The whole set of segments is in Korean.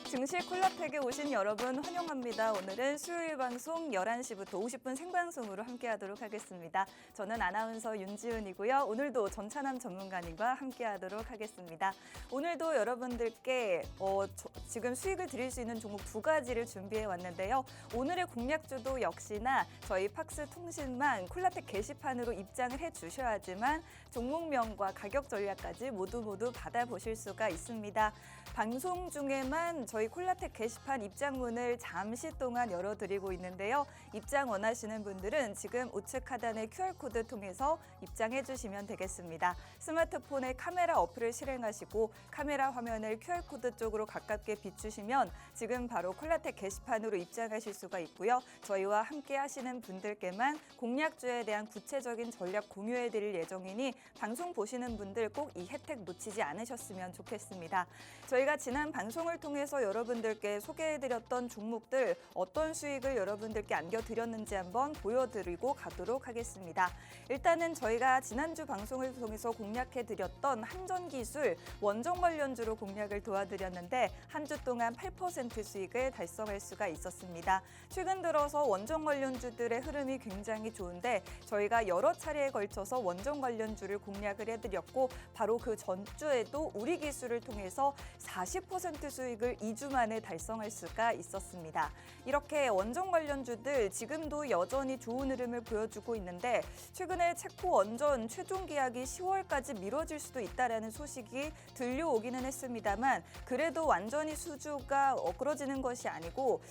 증시 콜라텍에 오신 여러분 환영합니다. 오늘은 수요일 방송 11시부터 50분 생방송으로 함께하도록 하겠습니다. 저는 아나운서 윤지은이고요. 오늘도 전찬남 전문가님과 함께하도록 하겠습니다. 오늘도 여러분들께 지금 수익을 드릴 수 있는 종목 두 가지를 준비해 왔는데요. 오늘의 공략주도 역시나 저희 팍스통신망 콜라텍 게시판으로 입장을 해주셔야지만 종목명과 가격 전략까지 모두 받아보실 수가 있습니다. 방송 중에만 저희 콜라텍 게시판 입장문을 잠시 동안 열어드리고 있는데요. 입장 원하시는 분들은 지금 우측 하단의 QR코드 통해서 입장해 주시면 되겠습니다. 스마트폰에 카메라 어플을 실행하시고 카메라 화면을 QR코드 쪽으로 가깝게 비추시면 지금 바로 콜라텍 게시판으로 입장하실 수가 있고요. 저희와 함께 하시는 분들께만 공략주에 대한 구체적인 전략 공유해 드릴 예정이니 방송 보시는 분들 꼭 이 혜택 놓치지 않으셨으면 좋겠습니다. 저희가 지난 방송을 통해서 여러분들께 소개해드렸던 종목들 어떤 수익을 여러분들께 안겨드렸는지 한번 보여드리고 가도록 하겠습니다. 일단은 저희가 지난주 방송을 통해서 공략해드렸던 한전기술 원전 관련주로 공략을 도와드렸는데 한 주 동안 8% 수익을 달성할 수가 있었습니다. 최근 들어서 원전 관련주들의 흐름이 굉장히 좋은데 저희가 여러 차례에 걸쳐서 원전 관련주를 공략을 해드렸고 바로 그 전주에도 우리 기술을 통해서 40% 수익을 2주 만에 달성할 수가 있었습니다. 이렇게 원전 관련주들 지금도 여전히 좋은 흐름을 보여주고 있는데 최근에 체코 원전 최종 계약이 10월까지 미뤄질 수도 있다라는 소식이 들려오기는 했습니다만 그래도 완전히 수주가 엇그러지는 것이 아니고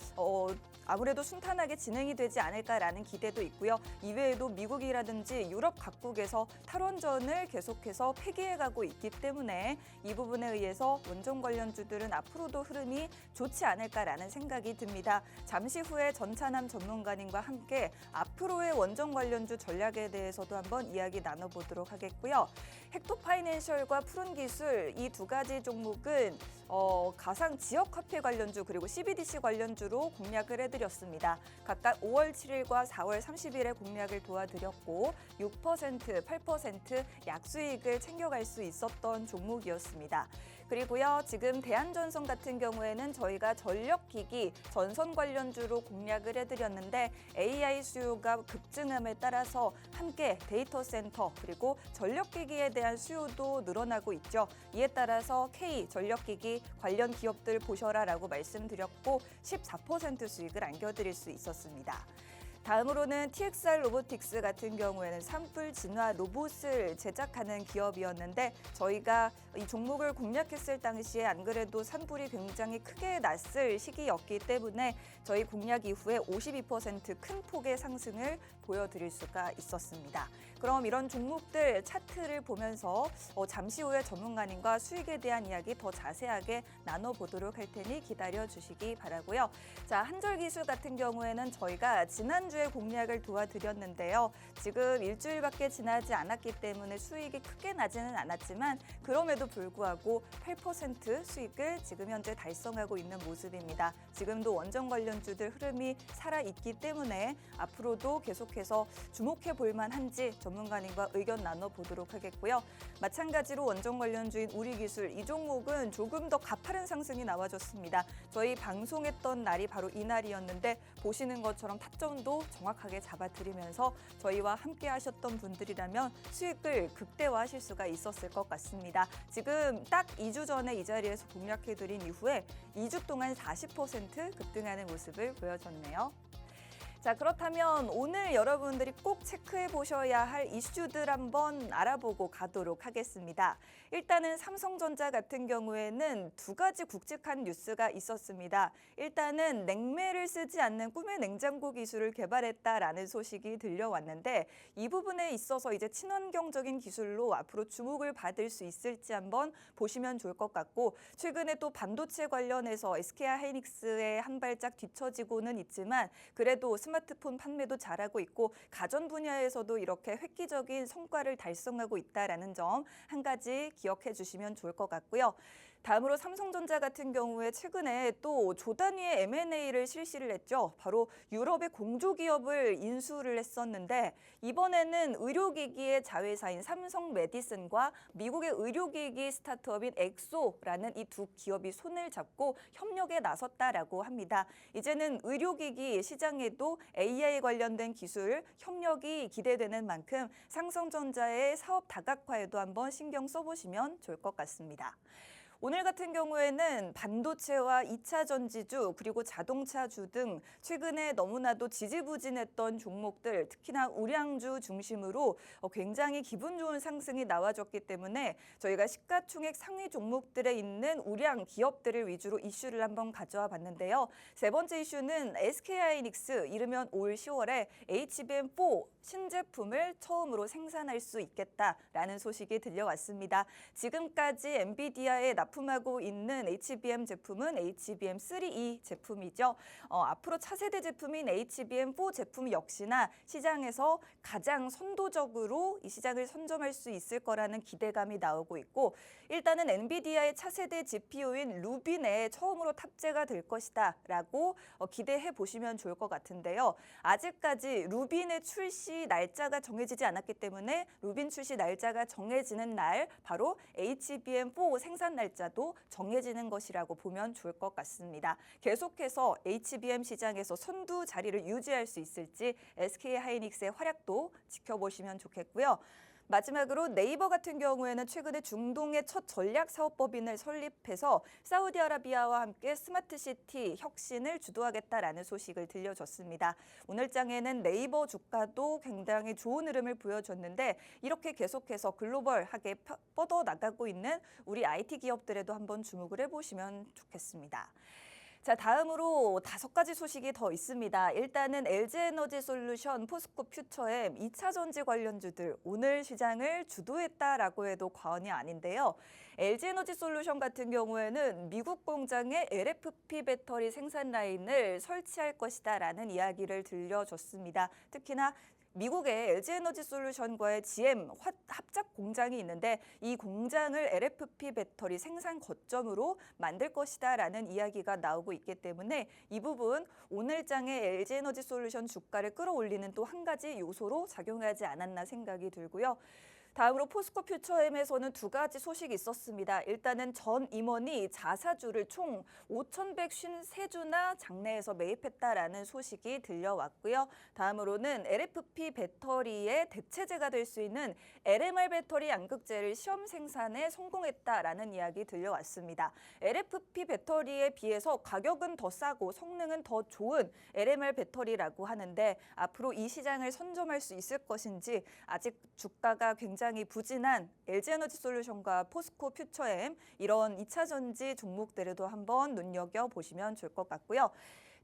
아무래도 순탄하게 진행이 되지 않을까라는 기대도 있고요. 이외에도 미국이라든지 유럽 각국에서 탈원전을 계속해서 폐기해가고 있기 때문에 이 부분에 의해서 원전 관련주들은 앞으로도 흐름이 좋지 않을까라는 생각이 듭니다. 잠시 후에 전찬남 전문가님과 함께 앞으로의 원전 관련주 전략에 대해서도 한번 이야기 나눠보도록 하겠고요. 헥토파이낸셜과 푸른기술 이 두 가지 종목은 가상 지역 화폐 관련주 그리고 CBDC 관련주로 공략을 해드렸습니다. 각각 5월 7일과 4월 30일에 공략을 도와드렸고 6%, 8% 약수익을 챙겨갈 수 있었던 종목이었습니다. 그리고요, 지금 대한전선 같은 경우에는 저희가 전력기기, 전선 관련주로 공략을 해드렸는데 AI 수요가 급증함에 따라서 함께 데이터 센터 그리고 전력기기에 대한 수요도 늘어나고 있죠. 이에 따라서 K 전력기기 관련 기업들 보셔라라고 말씀드렸고 14% 수익을 안겨드릴 수 있었습니다. 다음으로는 TXR 로보틱스 같은 경우에는 산불 진화 로봇을 제작하는 기업이었는데 저희가 이 종목을 공략했을 당시에 안 그래도 산불이 굉장히 크게 났을 시기였기 때문에 저희 공략 이후에 52% 큰 폭의 상승을 보여드릴 수가 있었습니다. 그럼 이런 종목들 차트를 보면서 잠시 후에 전문가님과 수익에 대한 이야기 더 자세하게 나눠보도록 할 테니 기다려주시기 바라고요. 자, 한절기술 같은 경우에는 저희가 지난주에 공략을 도와드렸는데요. 지금 일주일밖에 지나지 않았기 때문에 수익이 크게 나지는 않았지만 그럼에도 불구하고 8% 수익을 지금 현재 달성하고 있는 모습입니다. 지금도 원전 관련주들 흐름이 살아있기 때문에 앞으로도 계속해서 주목해 볼 만한지 전문가님과 의견 나눠보도록 하겠고요. 마찬가지로 원전 관련주인 우리기술 이 종목은 조금 더 가파른 상승이 나와줬습니다. 저희 방송했던 날이 바로 이날이었는데 보시는 것처럼 타점도 정확하게 잡아드리면서 저희와 함께 하셨던 분들이라면 수익을 극대화하실 수가 있었을 것 같습니다. 지금 딱 2주 전에 이 자리에서 공략해드린 이후에 2주 동안 40% 급등하는 모습을 보여줬네요. 자, 그렇다면 오늘 여러분들이 꼭 체크해 보셔야 할 이슈들 한번 알아보고 가도록 하겠습니다. 일단은 삼성전자 같은 경우에는 두 가지 굵직한 뉴스가 있었습니다. 일단은 냉매를 쓰지 않는 꿈의 냉장고 기술을 개발했다라는 소식이 들려왔는데 이 부분에 있어서 이제 친환경적인 기술로 앞으로 주목을 받을 수 있을지 한번 보시면 좋을 것 같고 최근에 또 반도체 관련해서 SK 하이닉스의 한 발짝 뒤처지고는 있지만 그래도 스마트폰 판매도 잘하고 있고 가전 분야에서도 이렇게 획기적인 성과를 달성하고 있다라는 점 한 가지 기억해 주시면 좋을 것 같고요. 다음으로 삼성전자 같은 경우에 최근에 또 조 단위의 M&A를 실시를 했죠. 바로 유럽의 공조기업을 인수를 했었는데 이번에는 의료기기의 자회사인 삼성 메디슨과 미국의 의료기기 스타트업인 엑소라는 이 두 기업이 손을 잡고 협력에 나섰다라고 합니다. 이제는 의료기기 시장에도 AI 관련된 기술 협력이 기대되는 만큼 삼성전자의 사업 다각화에도 한번 신경 써보시면 좋을 것 같습니다. 오늘 같은 경우에는 반도체와 2차 전지주 그리고 자동차주 등 최근에 너무나도 지지부진했던 종목들 특히나 우량주 중심으로 굉장히 기분 좋은 상승이 나와줬기 때문에 저희가 시가총액 상위 종목들에 있는 우량 기업들을 위주로 이슈를 한번 가져와 봤는데요. 세 번째 이슈는 SK하이닉스 이르면 올 10월에 HBM4 신제품을 처음으로 생산할 수 있겠다라는 소식이 들려왔습니다. 지금까지 엔비디아에 납품하고 있는 HBM 제품은 HBM3E 제품이죠. 앞으로 차세대 제품인 HBM4 제품 역시나 시장에서 가장 선도적으로 이 시장을 선점할 수 있을 거라는 기대감이 나오고 있고 일단은 엔비디아의 차세대 GPU인 루빈에 처음으로 탑재가 될 것이다라고 기대해 보시면 좋을 것 같은데요. 아직까지 루빈의 출시 날짜가 정해지지 않았기 때문에 루빈 출시 날짜가 정해지는 날 바로 HBM4 생산 날짜도 정해지는 것이라고 보면 좋을 것 같습니다. 계속해서 HBM 시장에서 선두 자리를 유지할 수 있을지 SK하이닉스의 활약도 지켜보시면 좋겠고요. 마지막으로 네이버 같은 경우에는 최근에 중동의 첫 전략 사업법인을 설립해서 사우디아라비아와 함께 스마트시티 혁신을 주도하겠다라는 소식을 들려줬습니다. 오늘장에는 네이버 주가도 굉장히 좋은 흐름을 보여줬는데 이렇게 계속해서 글로벌하게 뻗어나가고 있는 우리 IT 기업들에도 한번 주목을 해보시면 좋겠습니다. 자, 다음으로 5가지 소식이 더 있습니다. 일단은 LG에너지솔루션, 포스코퓨처엠, 2차 전지 관련주들 오늘 시장을 주도했다라고 해도 과언이 아닌데요. LG에너지솔루션 같은 경우에는 미국 공장에 LFP 배터리 생산 라인을 설치할 것이다라는 이야기를 들려줬습니다. 특히나 미국의 LG에너지솔루션과의 GM 합작 공장이 있는데 이 공장을 LFP 배터리 생산 거점으로 만들 것이다라는 이야기가 나오고 있기 때문에 이 부분 오늘장의 LG에너지솔루션 주가를 끌어올리는 또 한 가지 요소로 작용하지 않았나 생각이 들고요. 다음으로 포스코퓨처엠에서는 2가지 소식이 있었습니다. 일단은 전 임원이 자사주를 총 5,153주나 장내에서 매입했다라는 소식이 들려왔고요. 다음으로는 LFP 배터리의 대체제가 될 수 있는 LMR 배터리 양극재를 시험 생산에 성공했다라는 이야기 들려왔습니다. LFP 배터리에 비해서 가격은 더 싸고 성능은 더 좋은 LMR 배터리라고 하는데 앞으로 이 시장을 선점할 수 있을 것인지 아직 주가가 굉장히 부진한 LG에너지솔루션과 포스코퓨처엠 이런 2차 전지 종목들에도 한번 눈여겨보시면 좋을 것 같고요.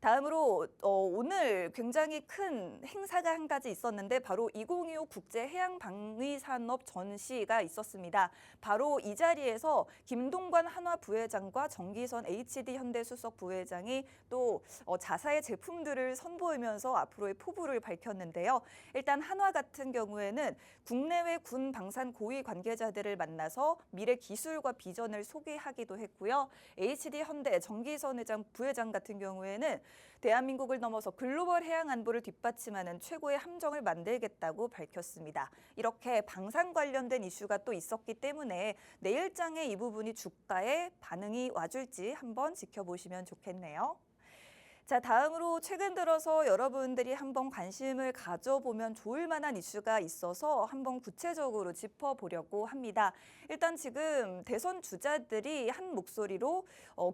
다음으로 오늘 굉장히 큰 행사가 한 가지 있었는데 바로 2025 국제해양방위산업 전시가 있었습니다. 바로 이 자리에서 김동관 한화 부회장과 정기선 HD 현대수석 부회장이 또 자사의 제품들을 선보이면서 앞으로의 포부를 밝혔는데요. 일단 한화 같은 경우에는 국내외 군 방산 고위 관계자들을 만나서 미래 기술과 비전을 소개하기도 했고요. HD 현대 정기선 부회장 같은 경우에는 대한민국을 넘어서 글로벌 해양 안보를 뒷받침하는 최고의 함정을 만들겠다고 밝혔습니다. 이렇게 방산 관련된 이슈가 또 있었기 때문에 내일장에 이 부분이 주가에 반응이 와줄지 한번 지켜보시면 좋겠네요. 자, 다음으로 최근 들어서 여러분들이 한번 관심을 가져보면 좋을 만한 이슈가 있어서 한번 구체적으로 짚어보려고 합니다. 일단 지금 대선 주자들이 한 목소리로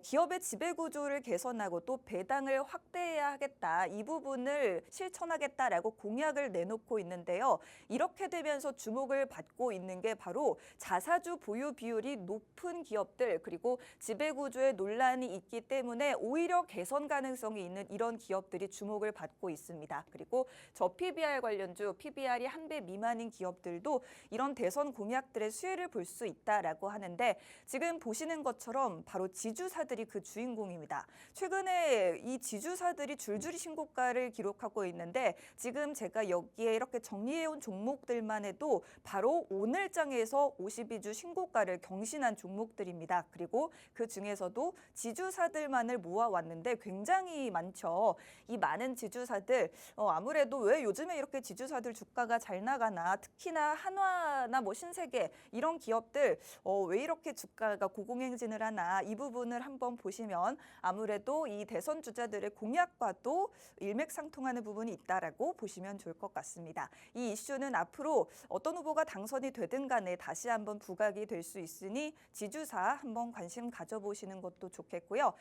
기업의 지배구조를 개선하고 또 배당을 확대해야 하겠다. 이 부분을 실천하겠다라고 공약을 내놓고 있는데요. 이렇게 되면서 주목을 받고 있는 게 바로 자사주 보유 비율이 높은 기업들 그리고 지배구조에 논란이 있기 때문에 오히려 개선 가능성이 가능성이 있는 이런 기업들이 주목을 받고 있습니다. 그리고 저PBR 관련주, PBR이 1배 미만인 기업들도 이런 대선 공약들의 수혜를 볼 수 있다라고 하는데 지금 보시는 것처럼 바로 지주사들이 그 주인공입니다. 최근에 이 지주사들이 줄줄이 신고가를 기록하고 있는데 지금 제가 여기에 이렇게 정리해온 종목들만 해도 바로 오늘장에서 52주 신고가를 경신한 종목들입니다. 그리고 그 중에서도 지주사들만을 모아왔는데 굉장히 많죠. 이 많은 지주사들 아무래도 왜 요즘에 이렇게 지주사들 주가가 잘 나가나, 특히나 한화나 뭐 신세계 이런 기업들 왜 이렇게 주가가 고공행진을 하나, 이 부분을 한번 보시면 아무래도 이 대선 주자들의 공약과도 일맥상통하는 부분이 있다라고 보시면 좋을 것 같습니다. 이 이슈는 앞으로 어떤 후보가 당선이 되든 간에 다시 한번 부각이 될 수 있으니 지주사 한번 관심 가져보시는 것도 좋겠고요.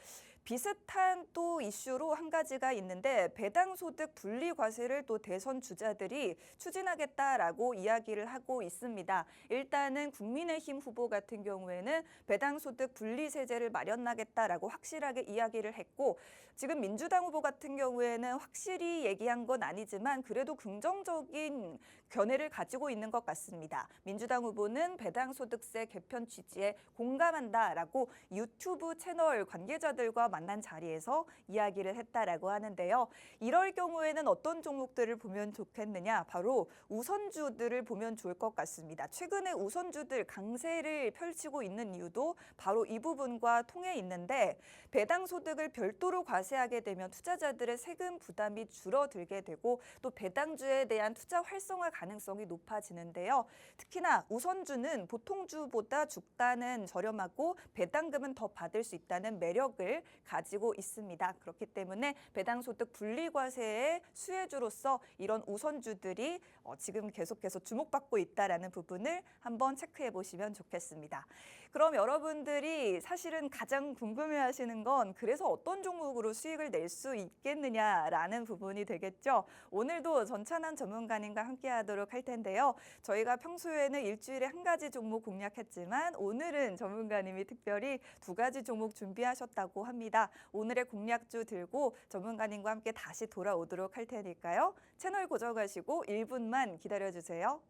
비슷한 또 이슈로 한 가지가 있는데 배당소득 분리과세를 또 대선 주자들이 추진하겠다라고 이야기를 하고 있습니다. 일단은 국민의힘 후보 같은 경우에는 배당소득 분리세제를 마련하겠다라고 확실하게 이야기를 했고 지금 민주당 후보 같은 경우에는 확실히 얘기한 건 아니지만 그래도 긍정적인 견해를 가지고 있는 것 같습니다. 민주당 후보는 배당소득세 개편 취지에 공감한다라고 유튜브 채널 관계자들과 만난 자리에서 이야기를 했다라고 하는데요. 이럴 경우에는 어떤 종목들을 보면 좋겠느냐? 바로 우선주들을 보면 좋을 것 같습니다. 최근에 우선주들 강세를 펼치고 있는 이유도 바로 이 부분과 통해 있는데 배당소득을 별도로 과세하게 되면 투자자들의 세금 부담이 줄어들게 되고 또 배당주에 대한 투자 활성화 가능성이 높아지는데요. 특히나 우선주는 보통주보다 주가는 저렴하고 배당금은 더 받을 수 있다는 매력을 가지고 있습니다. 그렇기 때문에 배당소득 분리과세의 수혜주로서 이런 우선주들이 지금 계속해서 주목받고 있다는 부분을 한번 체크해 보시면 좋겠습니다. 그럼 여러분들이 사실은 가장 궁금해하시는 건 그래서 어떤 종목으로 수익을 낼 수 있겠느냐라는 부분이 되겠죠. 오늘도 전찬한 전문가님과 함께하도록 할 텐데요. 저희가 평소에는 일주일에 한 가지 종목 공략했지만 오늘은 전문가님이 특별히 2가지 종목 준비하셨다고 합니다. 오늘의 공략주 들고 전문가님과 함께 다시 돌아오도록 할 테니까요. 채널 고정하시고 1분만 기다려주세요.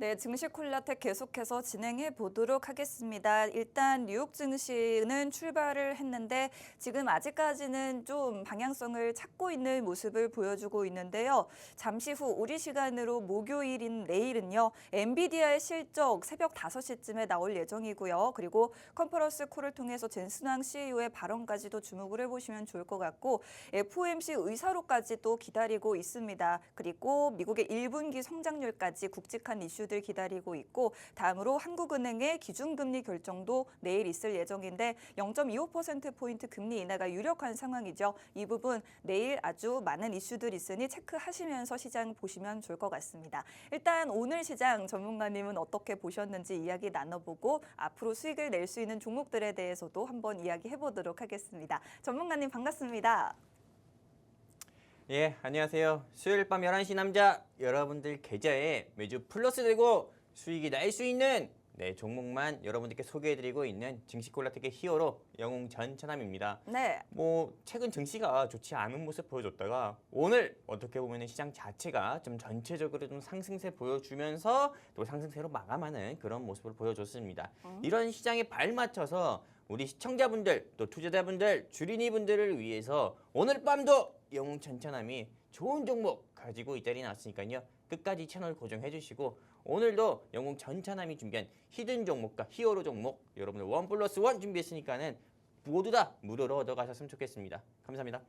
네, 증시 콜라텍 계속해서 진행해 보도록 하겠습니다. 일단 뉴욕 증시는 출발을 했는데 지금 아직까지는 좀 방향성을 찾고 있는 모습을 보여주고 있는데요. 잠시 후 우리 시간으로 목요일인 내일은요. 엔비디아의 실적 새벽 5시쯤에 나올 예정이고요. 그리고 컨퍼런스 콜을 통해서 젠슨왕 CEO의 발언까지도 주목을 해보시면 좋을 것 같고 FOMC 의사로까지 또 기다리고 있습니다. 그리고 미국의 1분기 성장률까지 굵직한 이슈 기다리고 있고 다음으로 한국은행의 기준금리 결정도 내일 있을 예정인데 0.25%포인트 금리 인하가 유력한 상황이죠. 이 부분 내일 아주 많은 이슈들 있으니 체크하시면서 시장 보시면 좋을 것 같습니다. 일단 오늘 시장 전문가님은 어떻게 보셨는지 이야기 나눠보고 앞으로 수익을 낼 수 있는 종목들에 대해서도 한번 이야기해보도록 하겠습니다. 전문가님 반갑습니다. 예, 안녕하세요. 수요일 밤 11시 남자 여러분들 계좌에 매주 플러스 되고 수익이 날 수 있는 종목만 여러분들께 소개해드리고 있는 증시콜라텍의 히어로 영웅 전천함입니다. 네. 최근 증시가 좋지 않은 모습 보여줬다가 오늘 어떻게 보면 시장 자체가 좀 전체적으로 좀 상승세 보여주면서 또 상승세로 마감하는 그런 모습을 보여줬습니다. 이런 시장에 발맞춰서 우리 시청자분들 또 투자자분들 주린이분들을 위해서 오늘 밤도 영웅 전천함이 좋은 종목 가지고 이 자리에 나왔으니까요. 끝까지 채널 고정해 주시고 오늘도 영웅 전천함이 준비한 히든 종목과 히어로 종목 여러분들 1+1 준비했으니까는 모두 다 무료로 얻어가셨으면 좋겠습니다. 감사합니다.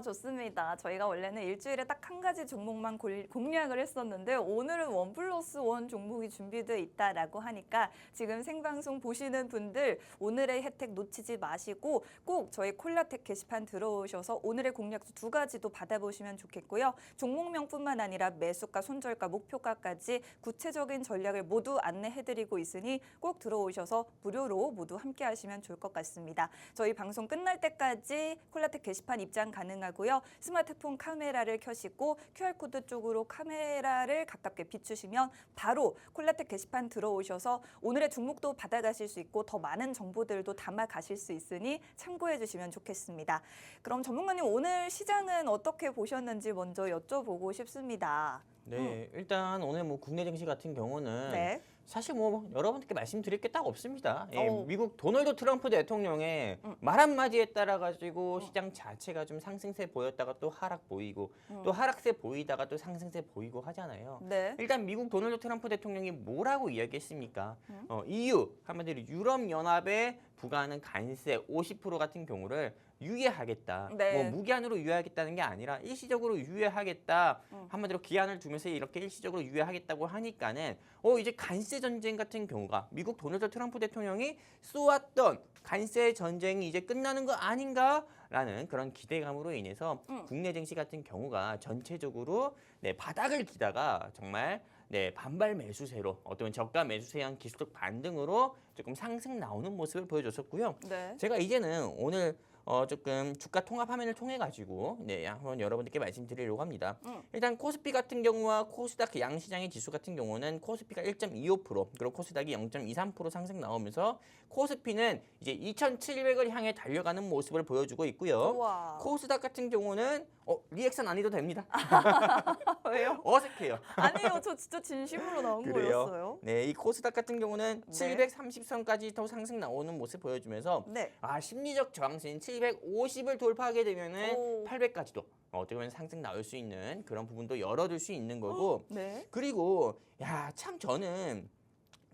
좋습니다. 저희가 원래는 일주일에 딱 한 가지 종목만 공략을 했었는데 오늘은 1+1 종목이 준비되어 있다라고 하니까 지금 생방송 보시는 분들 오늘의 혜택 놓치지 마시고 꼭 저희 콜라텍 게시판 들어오셔서 오늘의 공략 두 가지도 받아보시면 좋겠고요. 종목명뿐만 아니라 매수가, 손절가, 목표가까지 구체적인 전략을 모두 안내해드리고 있으니 꼭 들어오셔서 무료로 모두 함께 하시면 좋을 것 같습니다. 저희 방송 끝날 때까지 콜라텍 게시판 입장 가능하고요. 스마트폰 카메라를 켜시고 QR코드 쪽으로 카메라를 가깝게 비추시면 바로 콜라텍 게시판 들어오셔서 오늘의 종목도 받아가실 수 있고 더 많은 정보들도 담아가실 수 있으니 참고해 주시면 좋겠습니다. 그럼 전문가님 오늘 시장은 어떻게 보셨는지 먼저 여쭤보고 싶습니다. 네, 일단 오늘 국내 증시 같은 경우는 네. 사실 여러분들께 말씀드릴 게 딱 없습니다. 오. 미국 도널드 트럼프 대통령의 말 한마디에 따라 가지고 시장 자체가 좀 상승세 보였다가 또 하락 보이고 또 하락세 보이다가 또 상승세 보이고 하잖아요. 네. 일단 미국 도널드 트럼프 대통령이 뭐라고 이야기했습니까? EU 한마디로 유럽 연합에 부과하는 관세 50% 같은 경우를 유예하겠다. 네. 무기한으로 유예하겠다는 게 아니라 일시적으로 유예하겠다. 한마디로 기한을 두면서 이렇게 일시적으로 유예하겠다고 하니까는 이제 관세 전쟁 같은 경우가 미국 도널드 트럼프 대통령이 쏘았던 관세 전쟁이 이제 끝나는 거 아닌가라는 그런 기대감으로 인해서 국내 증시 같은 경우가 전체적으로 바닥을 기다가 정말 반발 매수세로 어떤 저가 매수세한 기술적 반등으로 조금 상승 나오는 모습을 보여줬었고요. 네. 제가 이제는 오늘 조금 주가 통합 화면을 통해 가지고 한번 여러분들께 말씀드리려고 합니다. 일단 코스피 같은 경우와 코스닥 양시장의 지수 같은 경우는 코스피가 1.25% 그리고 코스닥이 0.23% 상승 나오면서 코스피는 이제 2,700을 향해 달려가는 모습을 보여주고 있고요. 우와. 코스닥 같은 경우는 리액션 안 해도 됩니다. 왜요? 어색해요. 아니요, 저 진짜 진심으로 나온 거였어요. 네, 이 코스닥 같은 경우는 730선까지 더 상승 나오는 모습 보여주면서 네. 심리적 저항선 750을 돌파하게 되면은 오. 800까지도 어떻게 보면 상승 나올 수 있는 그런 부분도 열어둘 수 있는 거고. 네. 그리고 참 저는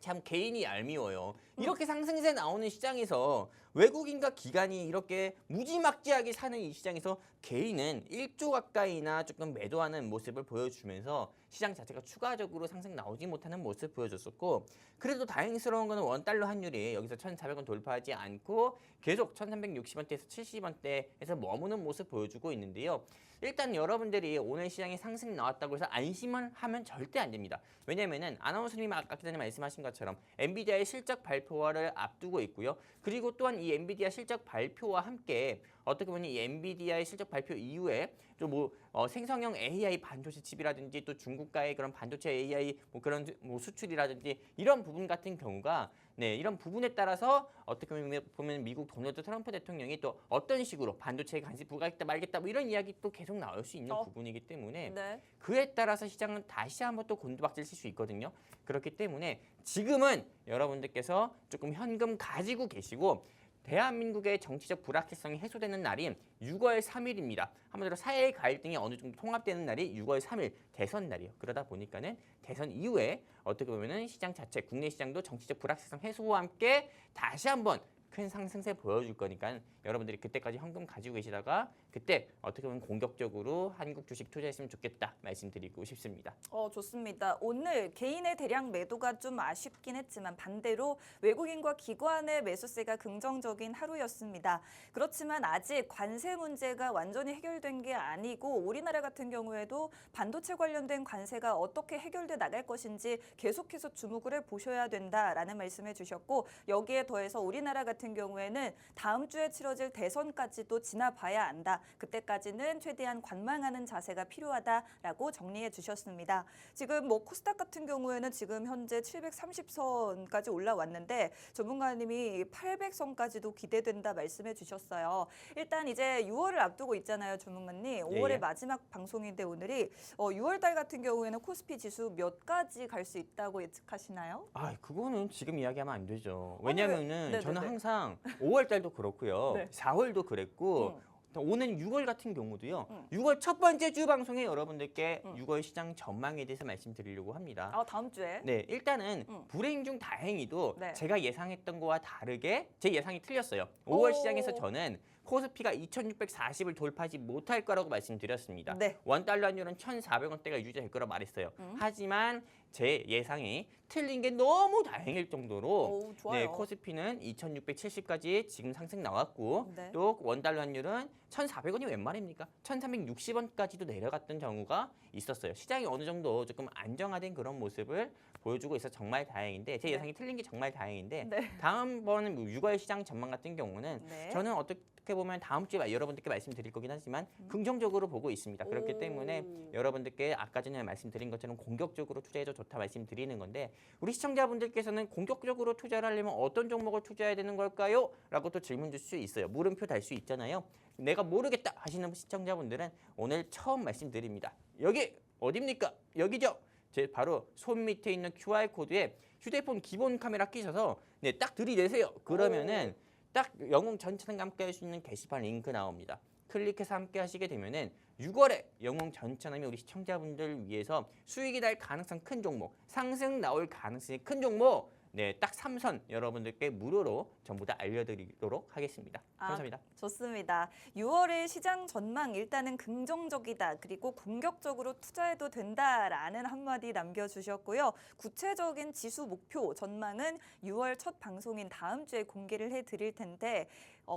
참 개인이 얄미워요. 이렇게 상승세 나오는 시장에서 외국인과 기관이 이렇게 무지막지하게 사는 이 시장에서 개인은 1조 가까이나 조금 매도하는 모습을 보여주면서 시장 자체가 추가적으로 상승 나오지 못하는 모습을 보여줬었고, 그래도 다행스러운 거는 원달러 환율이 여기서 1,400원 돌파하지 않고 계속 1,360원대에서 70원대에서 머무는 모습 보여주고 있는데요. 일단 여러분들이 오늘 시장에 상승 나왔다고 해서 안심을 하면 절대 안 됩니다. 왜냐면은 아나운서님이 아까 전에 말씀하신 것처럼 엔비디아의 실적 발표를 앞두고 있고요. 그리고 또한 이 엔비디아 실적 발표와 함께 어떻게 보면 이 엔비디아의 실적 발표 이후에 좀 생성형 AI 반도체 칩이라든지 또 중국과의 그런 반도체 AI 그런 수출이라든지 이런 부분 같은 경우가 네, 이런 부분에 따라서 어떻게 보면 미국 도널드 트럼프 대통령이 또 어떤 식으로 반도체에 관심 부과하겠다 말겠다 뭐 이런 이야기 또 계속 나올 수 있는 부분이기 때문에 네. 그에 따라서 시장은 다시 한번 또 곤두박질 칠 수 있거든요. 그렇기 때문에 지금은 여러분들께서 조금 현금 가지고 계시고 대한민국의 정치적 불확실성이 해소되는 날이 6월 3일입니다. 한마디로 사회 갈등이 어느 정도 통합되는 날이 6월 3일 대선 날이에요. 그러다 보니까는 대선 이후에 어떻게 보면은 시장 자체, 국내 시장도 정치적 불확실성 해소와 함께 다시 한번 큰 상승세 보여줄 거니까 여러분들이 그때까지 현금 가지고 계시다가 그때 어떻게 보면 공격적으로 한국 주식 투자했으면 좋겠다 말씀드리고 싶습니다. 좋습니다. 오늘 개인의 대량 매도가 좀 아쉽긴 했지만 반대로 외국인과 기관의 매수세가 긍정적인 하루였습니다. 그렇지만 아직 관세 문제가 완전히 해결된 게 아니고 우리나라 같은 경우에도 반도체 관련된 관세가 어떻게 해결돼 나갈 것인지 계속해서 주목을 해보셔야 된다라는 말씀해 주셨고 여기에 더해서 우리나라 같은 경우에는 다음 주에 치러질 대선까지도 지나봐야 한다. 그때까지는 최대한 관망하는 자세가 필요하다라고 정리해 주셨습니다. 지금 뭐 코스닥 같은 경우에는 지금 현재 730선까지 올라왔는데 전문가님이 800선까지도 기대된다 말씀해 주셨어요. 일단 이제 6월을 앞두고 있잖아요, 전문가님. 5월의 예. 마지막 방송인데 오늘이 6월 달 같은 경우에는 코스피 지수 몇까지 갈 수 있다고 예측하시나요? 아, 그거는 지금 이야기하면 안 되죠. 왜냐면은 네네네. 저는 항상 5월 달도 그렇고요. 네. 4월도 그랬고 오는 6월 같은 경우도요. 응. 6월 첫 번째 주 방송에 여러분들께 응. 6월 시장 전망에 대해서 말씀드리려고 합니다. 다음 주에. 네, 일단은 응. 불행 중 다행히도 네. 제가 예상했던 거와 다르게 제 예상이 틀렸어요. 5월 오. 시장에서 저는 코스피가 2,640을 돌파하지 못할 거라고 말씀드렸습니다. 네. 원달러 환율은 1,400원대가 유지될 거라 말했어요. 응. 하지만 제 예상이 틀린 게 너무 다행일 정도로 오, 좋아요. 네, 코스피는 2,670까지 지금 상승 나왔고 네. 또 원달러 환율은 1,400원이 웬 말입니까? 1,360원까지도 내려갔던 경우가 있었어요. 시장이 어느 정도 조금 안정화된 그런 모습을 보여주고 있어서 정말 다행인데 제 네. 예상이 틀린 게 정말 다행인데 네. 다음번 6월 시장 전망 같은 경우는 네. 저는 어떻게 보면 다음 주에 여러분들께 말씀드릴 거긴 하지만 긍정적으로 보고 있습니다. 그렇기 오. 때문에 여러분들께 아까 전에 말씀드린 것처럼 공격적으로 투자해도 좋다 말씀드리는 건데 우리 시청자분들께서는 공격적으로 투자를 하려면 어떤 종목을 투자해야 되는 걸까요? 라고 또 질문 줄 수 있어요. 물음표 달 수 있잖아요. 내가 모르겠다 하시는 시청자분들은 오늘 처음 말씀드립니다. 여기 어딥니까? 여기죠. 제 바로 손 밑에 있는 QR코드에 휴대폰 기본 카메라 끼셔서 네, 딱 들이대세요. 그러면은 딱 영웅 전체와 함께 할 수 있는 게시판 링크 나옵니다. 클릭해서 함께 하시게 되면은 6월에 영웅 전천함이 우리 시청자분들 위해서 수익이 날 가능성 큰 종목, 상승 나올 가능성이 큰 종목 네, 딱 3선 여러분들께 무료로 전부 다 알려드리도록 하겠습니다. 감사합니다. 좋습니다. 6월의 시장 전망 일단은 긍정적이다. 그리고 공격적으로 투자해도 된다라는 한마디 남겨주셨고요. 구체적인 지수 목표 전망은 6월 첫 방송인 다음 주에 공개를 해드릴 텐데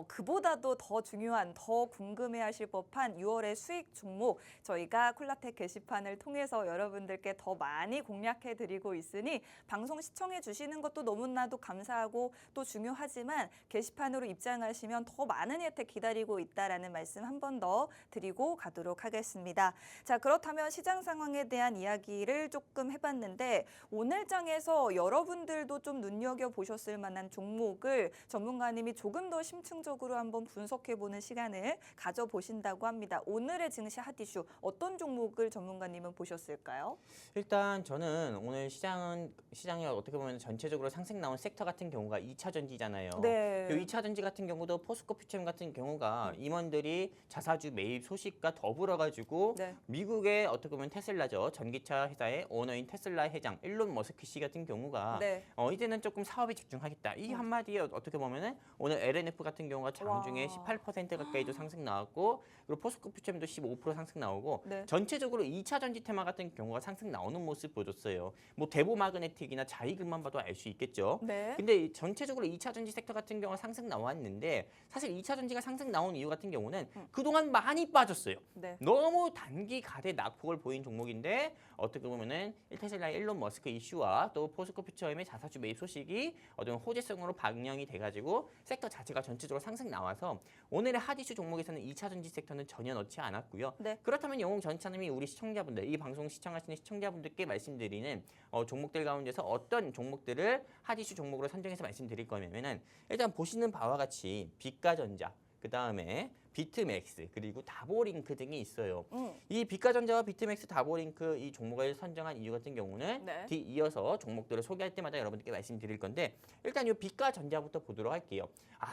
그보다도 더 중요한, 더 궁금해하실 법한 6월의 수익 종목 저희가 콜라텍 게시판을 통해서 여러분들께 더 많이 공략해드리고 있으니 방송 시청해 주시는 것도 너무나도 감사하고 또 중요하지만 게시판으로 입장하시면 더 많은 혜택 기다리고 있다라는 말씀 한 번 더 드리고 가도록 하겠습니다. 자, 그렇다면 시장 상황에 대한 이야기를 조금 해봤는데 오늘 장에서 여러분들도 좀 눈여겨보셨을 만한 종목을 전문가님이 조금 더 심층적으로 한번 분석해보는 시간을 가져보신다고 합니다. 오늘의 증시 핫이슈 어떤 종목을 전문가님은 보셨을까요? 일단 저는 오늘 시장이 어떻게 보면 전체적으로 상승 나온 섹터 같은 경우가 2차 전지잖아요. 네. 이 2차 전지 같은 경우도 포스코 퓨처엠 같은 경우가 임원들이 자사주 매입 소식과 더불어 가지고 네. 미국의 어떻게 보면 테슬라죠. 전기차 회사의 오너인 테슬라 회장 일론 머스크 씨 같은 경우가 네. 이제는 조금 사업에 집중하겠다. 이 한마디에 어떻게 보면은 오늘 LNF 같은 경우가 장중에 와. 18% 가까이도 상승 나왔고 그리고 포스코 퓨처엠도 15% 상승 나오고 네. 전체적으로 2차 전지 테마 같은 경우가 상승 나오는 모습 보여줬어요. 뭐 대보 마그네틱이나 자이금만 봐도 알 수 있겠죠. 네. 근데 전체적으로 2차 전지 섹터 같은 경우가 상승 나왔는데 사실 2차 전지가 상승 나온 이유 같은 경우는 그동안 많이 빠졌어요. 네. 너무 단기간에 낙폭을 보인 종목인데 어떻게 보면은 테슬라의 일론 머스크 이슈와 또 포스코 퓨처엠의 자사주 매입 소식이 어떤 호재성으로 반영이 돼가지고 섹터 자체가 전체적으로 이슈로 상승 나와서 오늘의 핫 이슈 종목에서는 2차 전지 섹터는 전혀 넣지 않았고요. 네. 그렇다면 영웅 전차님이 우리 시청자분들, 이 방송 시청하시는 시청자분들께 말씀드리는 종목들 가운데서 어떤 종목들을 핫 이슈 종목으로 선정해서 말씀드릴 거냐면은 일단 보시는 바와 같이 빛가전자, 그 다음에 비트맥스 그리고 다보링크 등이 있어요. 이 빛가전자와 비트맥스, 다보링크 이 종목을 선정한 이유 같은 경우는 네. 뒤이어서 종목들을 소개할 때마다 여러분들께 말씀드릴 건데 일단 이 빛가전자부터 보도록 할게요.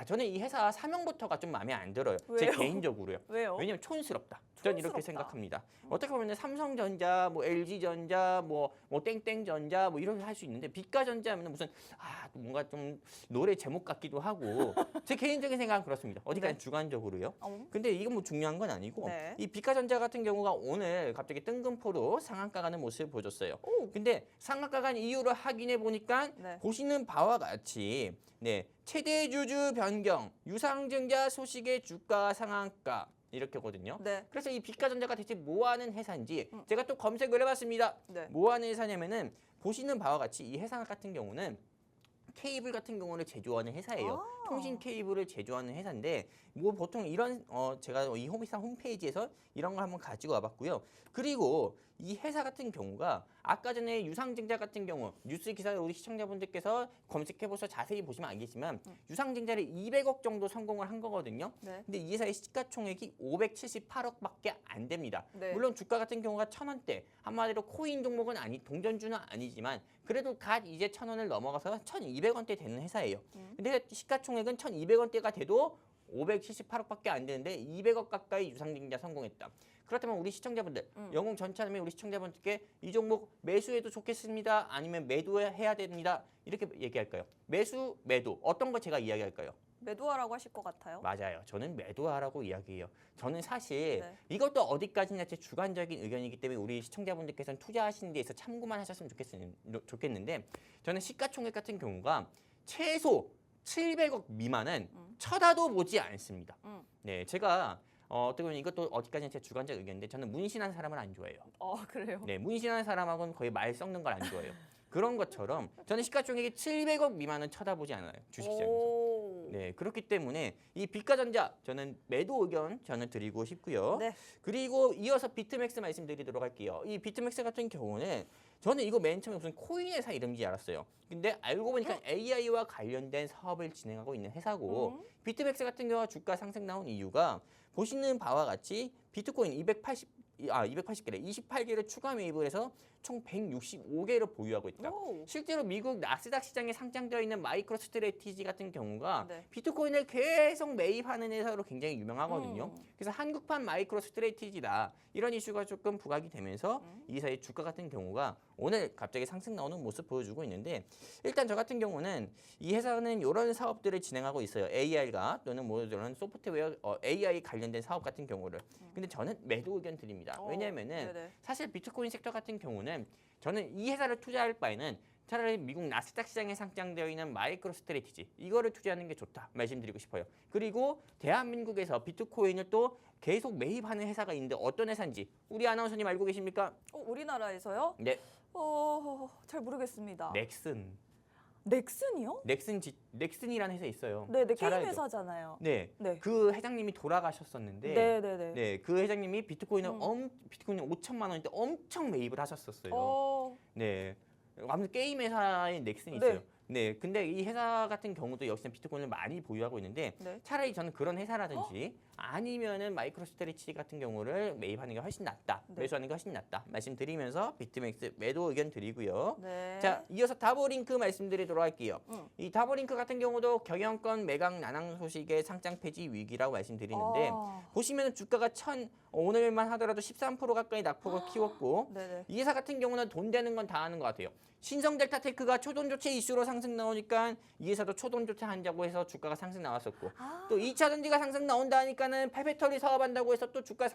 저는 이 회사 사명부터가 좀 마음에 안 들어요. 제 왜요? 개인적으로요. 왜요? 왜냐면 촌스럽다. 전 이렇게 촌스럽다. 생각합니다. 어떻게 보면 삼성전자, 뭐 LG전자, 뭐 땡땡전자 뭐 이렇게 할 수 있는데 빛가전자면 무슨 뭔가 좀 노래 제목 같기도 하고 제 개인적인 생각은 그렇습니다. 어디까지 네. 주관적으로요. 어? 근데 이건 뭐 중요한 건 아니고 네. 이 빛가전자 같은 경우가 오늘 갑자기 뜬금포로 상한가 가는 모습을 보여줬어요. 오. 근데 상한가 간 이유를 확인해 보니까 네. 보시는 바와 같이 최대 주주 변경, 유상증자 소식의 주가 상한가 이렇게거든요. 네. 그래서 이 빛가전자가 대체 뭐 하는 회사인지 제가 또 검색을 해봤습니다. 네. 뭐 하는 회사냐면은 보시는 바와 같이 이 회사 같은 경우는 케이블 같은 경우를 제조하는 회사예요. 통신 케이블을 제조하는 회사인데 뭐 보통 이런 제가 이 홈페이지에서 이런 걸 한번 가지고 와봤고요. 그리고 이 회사 같은 경우가 아까 전에 유상증자 같은 경우 뉴스 기사를 우리 시청자분들께서 검색해보셔서 자세히 보시면 알겠지만 유상증자를 200억 정도 성공을 한 거거든요. 네. 근데 이 회사의 시가총액이 578억밖에 안 됩니다. 네. 물론 주가 같은 경우가 1,000원대, 한마디로 코인 종목은 아니지만 그래도 갓 이제 1,000원을 넘어가서 1,200원대 되는 회사예요. 근데 시가총액은 1,200원대가 돼도 578억밖에 안 되는데 200억 가까이 유상증자 성공했다. 그렇다면 우리 시청자분들, 영웅 전차님이 우리 시청자분들께 이 종목 매수해도 좋겠습니다. 아니면 매도해야 됩니다. 이렇게 얘기할까요? 매수, 매도 어떤 거 제가 이야기할까요? 매도하라고 하실 것 같아요. 맞아요. 저는 매도하라고 이야기해요. 저는 사실 네. 이것도 어디까지나 제 주관적인 의견이기 때문에 우리 시청자분들께서는 투자하시는 데 있어서 참고만 하셨으면 좋겠는데 저는 시가총액 같은 경우가 최소 700억 미만은 쳐다도 보지 않습니다. 네, 제가 어떻게 보면 이것도 어디까지나 제 주관적 의견인데 저는 문신한 사람을 안 좋아해요. 그래요? 네, 문신한 사람하고는 거의 말 썩는 걸 안 좋아해요. 그런 것처럼 저는 시가총액이 700억 미만은 쳐다보지 않아요. 주식시장에서. 오. 네, 그렇기 때문에 이 빛가전자 저는 매도 의견 저는 드리고 싶고요. 네. 그리고 이어서 비트맥스 말씀드리도록 할게요. 이 비트맥스 같은 경우는 저는 이거 맨 처음에 무슨 코인 회사 이름인지 알았어요. 근데 알고 보니까 AI와 관련된 사업을 진행하고 있는 회사고 비트맥스 같은 경우가 주가 상승 나온 이유가 보시는 바와 같이 비트코인 280개래 28개를 추가 매입을 해서 총 165개를 보유하고 있다. 오. 실제로 미국 나스닥 시장에 상장되어 있는 마이크로 스트래티지 같은 경우가 네. 비트코인을 계속 매입하는 회사로 굉장히 유명하거든요. 그래서 한국판 마이크로 스트래티지다. 이런 이슈가 조금 부각이 되면서 이 회사의 주가 같은 경우가 오늘 갑자기 상승 나오는 모습 보여주고 있는데 일단 저 같은 경우는 이 회사는 이런 사업들을 진행하고 있어요. AI가 또는 뭐 이런 소프트웨어 AI 관련된 사업 같은 경우를. 근데 저는 매도 의견 드립니다. 왜냐하면은 네네. 사실 비트코인 섹터 같은 경우는 저는 이 회사를 투자할 바에는 차라리 미국 나스닥 시장에 상장되어 있는 마이크로 스트래티지 이거를 투자하는 게 좋다 말씀드리고 싶어요. 그리고 대한민국에서 비트코인을 또 계속 매입하는 회사가 있는데 어떤 회사인지 우리 아나운서님 알고 계십니까? 우리나라에서요? 네, 잘 모르겠습니다. 넥슨. 넥슨이요? 넥슨이라는 회사 있어요. 네, 잘 게임 알죠? 회사잖아요. 네, 네. 그 회장님이 돌아가셨었는데 네네네. 네, 그 회장님이 비트코인을 비트코인 5천만 원인데 엄청 매입을 하셨었어요. 네. 아무튼 게임 회사의 넥슨이 네. 있어요. 네. 근데 이 회사 같은 경우도 역시나 비트코인을 많이 보유하고 있는데 네. 차라리 저는 그런 회사라든지 아니면은 마이크로 스트래티지 같은 경우를 매입하는 게 훨씬 낫다. 네. 매수하는 게 훨씬 낫다. 말씀드리면서 비트맥스 매도 의견 드리고요. 네. 자, 이어서 다보링크 말씀드리도록 할게요. 이 다보링크 같은 경우도 경영권 매각 난항 소식의 상장 폐지 위기라고 말씀드리는데 보시면 주가가 오늘만 하더라도 13% 가까이 낙폭을 키웠고 네네. 이 회사 같은 경우는 돈 되는 건 다 하는 것 같아요. 신성 델타테크가 초돈 조치 이슈로 상승 나오니까 이 회사도 초돈 조치 한다고 해서 주가가 상승 나왔었고 또 2차 전지가 상승 나온다니까는 폐배터리 사업한다고 해서 또 주가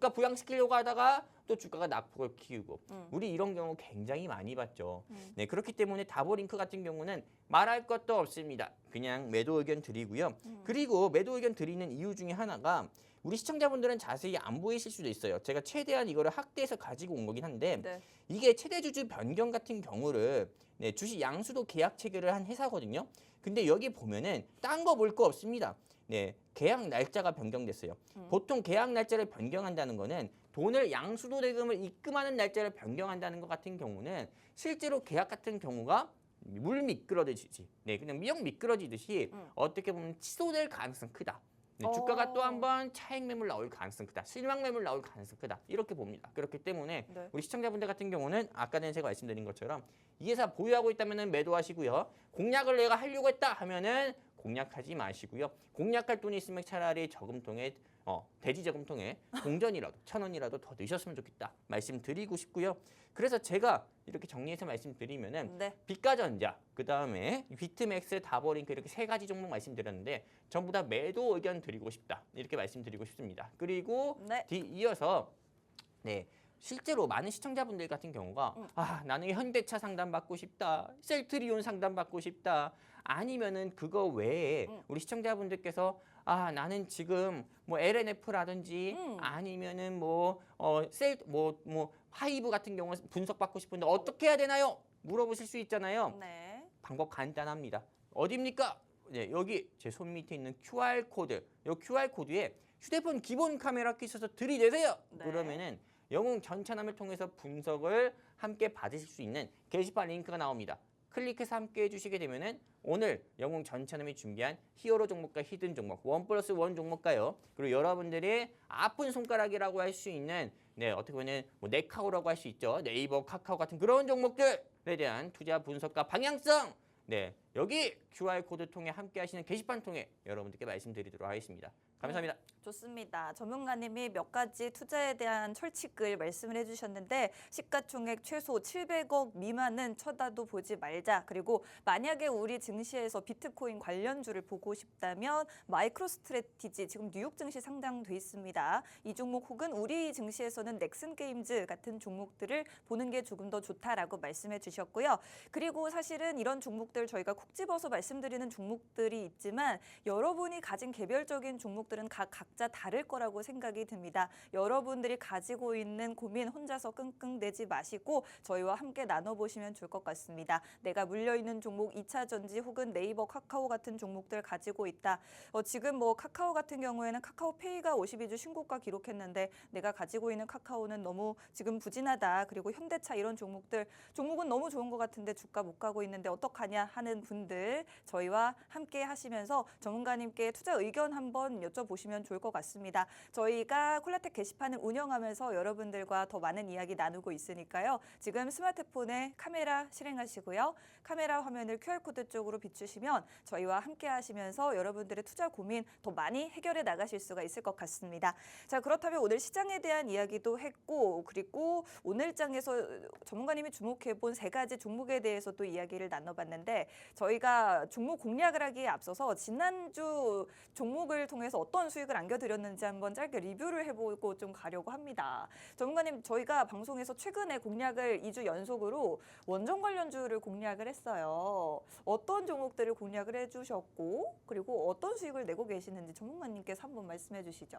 부양시키려고 하다가 또 주가가 낙폭을 키우고 우리 이런 경우 굉장히 많이 봤죠. 네, 그렇기 때문에 다보링크 같은 경우는 말할 것도 없습니다. 그냥 매도 의견 드리고요. 그리고 매도 의견 드리는 이유 중에 하나가 우리 시청자분들은 자세히 안 보이실 수도 있어요. 제가 최대한 이거를 확대해서 가지고 온 거긴 한데 네. 이게 최대 주주 변경 같은 경우를 주식 양수도 계약 체결을 한 회사거든요. 근데 여기 보면은 딴 거 볼 거 없습니다. 네, 계약 날짜가 변경됐어요. 보통 계약 날짜를 변경한다는 거는 돈을 양수도 대금을 입금하는 날짜를 변경한다는 것 같은 경우는 실제로 계약 같은 경우가 물 미끄러지듯이, 네, 그냥 미역 미끄러지듯이 어떻게 보면 취소될 가능성 크다. 네, 주가가 또 한 번 차익 매물 나올 가능성 크다. 실망 매물 나올 가능성 크다. 이렇게 봅니다. 그렇기 때문에 네. 우리 시청자분들 같은 경우는 아까 전에 제가 말씀드린 것처럼 이 회사 보유하고 있다면 매도하시고요. 공략을 내가 하려고 했다 하면은 공략하지 마시고요. 공략할 돈이 있으면 차라리 저금통에 대지 저금통에 동전이라도 1,000원이라도 더 넣으셨으면 좋겠다 말씀드리고 싶고요. 그래서 제가 이렇게 정리해서 말씀드리면은 네. 빛가전자, 그 다음에 비트맥스, 다버링크 이렇게 세 가지 종목 말씀드렸는데 전부 다 매도 의견 드리고 싶다 이렇게 말씀드리고 싶습니다. 그리고 네. 이어서 네. 실제로 많은 시청자분들 같은 경우가 나는 현대차 상담 받고 싶다, 셀트리온 상담 받고 싶다, 아니면은 그거 외에 우리 시청자분들께서 나는 지금 뭐 LNF라든지 아니면은 하이브 같은 경우 분석 받고 싶은데 어떻게 해야 되나요? 물어보실 수 있잖아요. 네. 방법 간단합니다. 어디입니까? 네, 여기 제 손 밑에 있는 QR 코드. 이 QR 코드에 휴대폰 기본 카메라 끼셔서 들이대세요. 네. 그러면은 영웅 전차남을 통해서 분석을 함께 받으실 수 있는 게시판 링크가 나옵니다. 클릭해서 함께 해주시게 되면은 오늘 영웅 전차남이 준비한 히어로 종목과 히든 종목, 1+1 종목가요. 그리고 여러분들이 아픈 손가락이라고 할 수 있는 어떻게 보면 네카오라고 할 수 있죠. 네이버, 카카오 같은 그런 종목들에 대한 투자 분석과 방향성. 네, 여기 QR 코드 통해 함께 하시는 게시판 통해 여러분들께 말씀드리도록 하겠습니다. 감사합니다. 좋습니다. 전문가님이 몇 가지 투자에 대한 철칙을 말씀을 해주셨는데 시가총액 최소 700억 미만은 쳐다도 보지 말자. 그리고 만약에 우리 증시에서 비트코인 관련주를 보고 싶다면 마이크로스트래티지 지금 뉴욕 증시 상장돼 있습니다. 이 종목 혹은 우리 증시에서는 넥슨게임즈 같은 종목들을 보는 게 조금 더 좋다라고 말씀해 주셨고요. 그리고 사실은 이런 종목들 저희가 콕 집어서 말씀드리는 종목들이 있지만 여러분이 가진 개별적인 종목들은 각자 다를 거라고 생각이 듭니다. 여러분들이 가지고 있는 고민 혼자서 끙끙 내지 마시고 저희와 함께 나눠보시면 좋을 것 같습니다. 내가 물려있는 종목 2차전지 혹은 네이버, 카카오 같은 종목들 가지고 있다. 지금 카카오 같은 경우에는 카카오페이가 52주 신고가 기록했는데 내가 가지고 있는 카카오는 너무 지금 부진하다. 그리고 현대차 이런 종목은 너무 좋은 것 같은데 주가 못 가고 있는데 어떡하냐 하는 분들 저희와 함께 하시면서 전문가님께 투자 의견 한번 여쭤보시면 좋을 것 같습니다. 저희가 콜라텍 게시판을 운영하면서 여러분들과 더 많은 이야기 나누고 있으니까요. 지금 스마트폰에 카메라 실행하시고요. 카메라 화면을 QR코드 쪽으로 비추시면 저희와 함께 하시면서 여러분들의 투자 고민 더 많이 해결해 나가실 수가 있을 것 같습니다. 자, 그렇다면 오늘 시장에 대한 이야기도 했고 그리고 오늘 장에서 전문가님이 주목해본 세 가지 종목에 대해서도 이야기를 나눠봤는데 저희가 종목 공략을 하기에 앞서서 지난주 종목을 통해서 어떤 수익을 안겨드렸는지 한번 짧게 리뷰를 해보고 좀 가려고 합니다. 전문가님, 저희가 방송에서 최근에 공략을 2주 연속으로 원전 관련주를 공략을 했어요. 어떤 종목들을 공략을 해주셨고 그리고 어떤 수익을 내고 계시는지 전문가님께서 한번 말씀해 주시죠.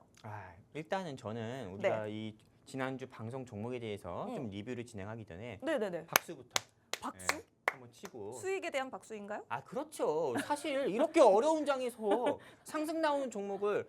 일단은 저는 우리가 이 지난주 방송 종목에 대해서 좀 리뷰를 진행하기 전에 네네네. 박수부터 박수? 네, 한번 치고. 수익에 대한 박수인가요? 그렇죠. 사실 이렇게 어려운 장에서 상승 나오는 종목을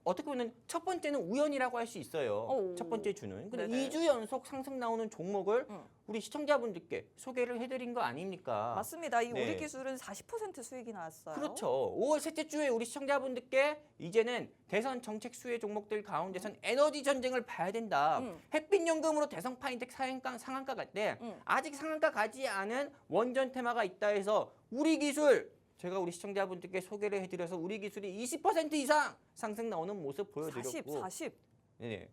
어떻게 보면 첫 번째는 우연이라고 할 수 있어요. 오. 첫 번째 주는. 근데 네네. 2주 연속 상승 나오는 종목을 우리 시청자분들께 소개를 해드린 거 아닙니까? 맞습니다. 이 네. 우리 기술은 40% 수익이 나왔어요. 그렇죠. 5월 셋째 주에 우리 시청자분들께 이제는 대선 정책 수혜 종목들 가운데선 에너지 전쟁을 봐야 된다. 햇빛연금으로 대성 파인텍 상한가 갈 때 아직 상한가 가지 않은 원전 테마가 있다 해서 우리 기술 제가 우리 시청자분들께 소개를 해드려서 우리 기술이 20% 이상 상승 나오는 모습 보여드렸고 40. 네.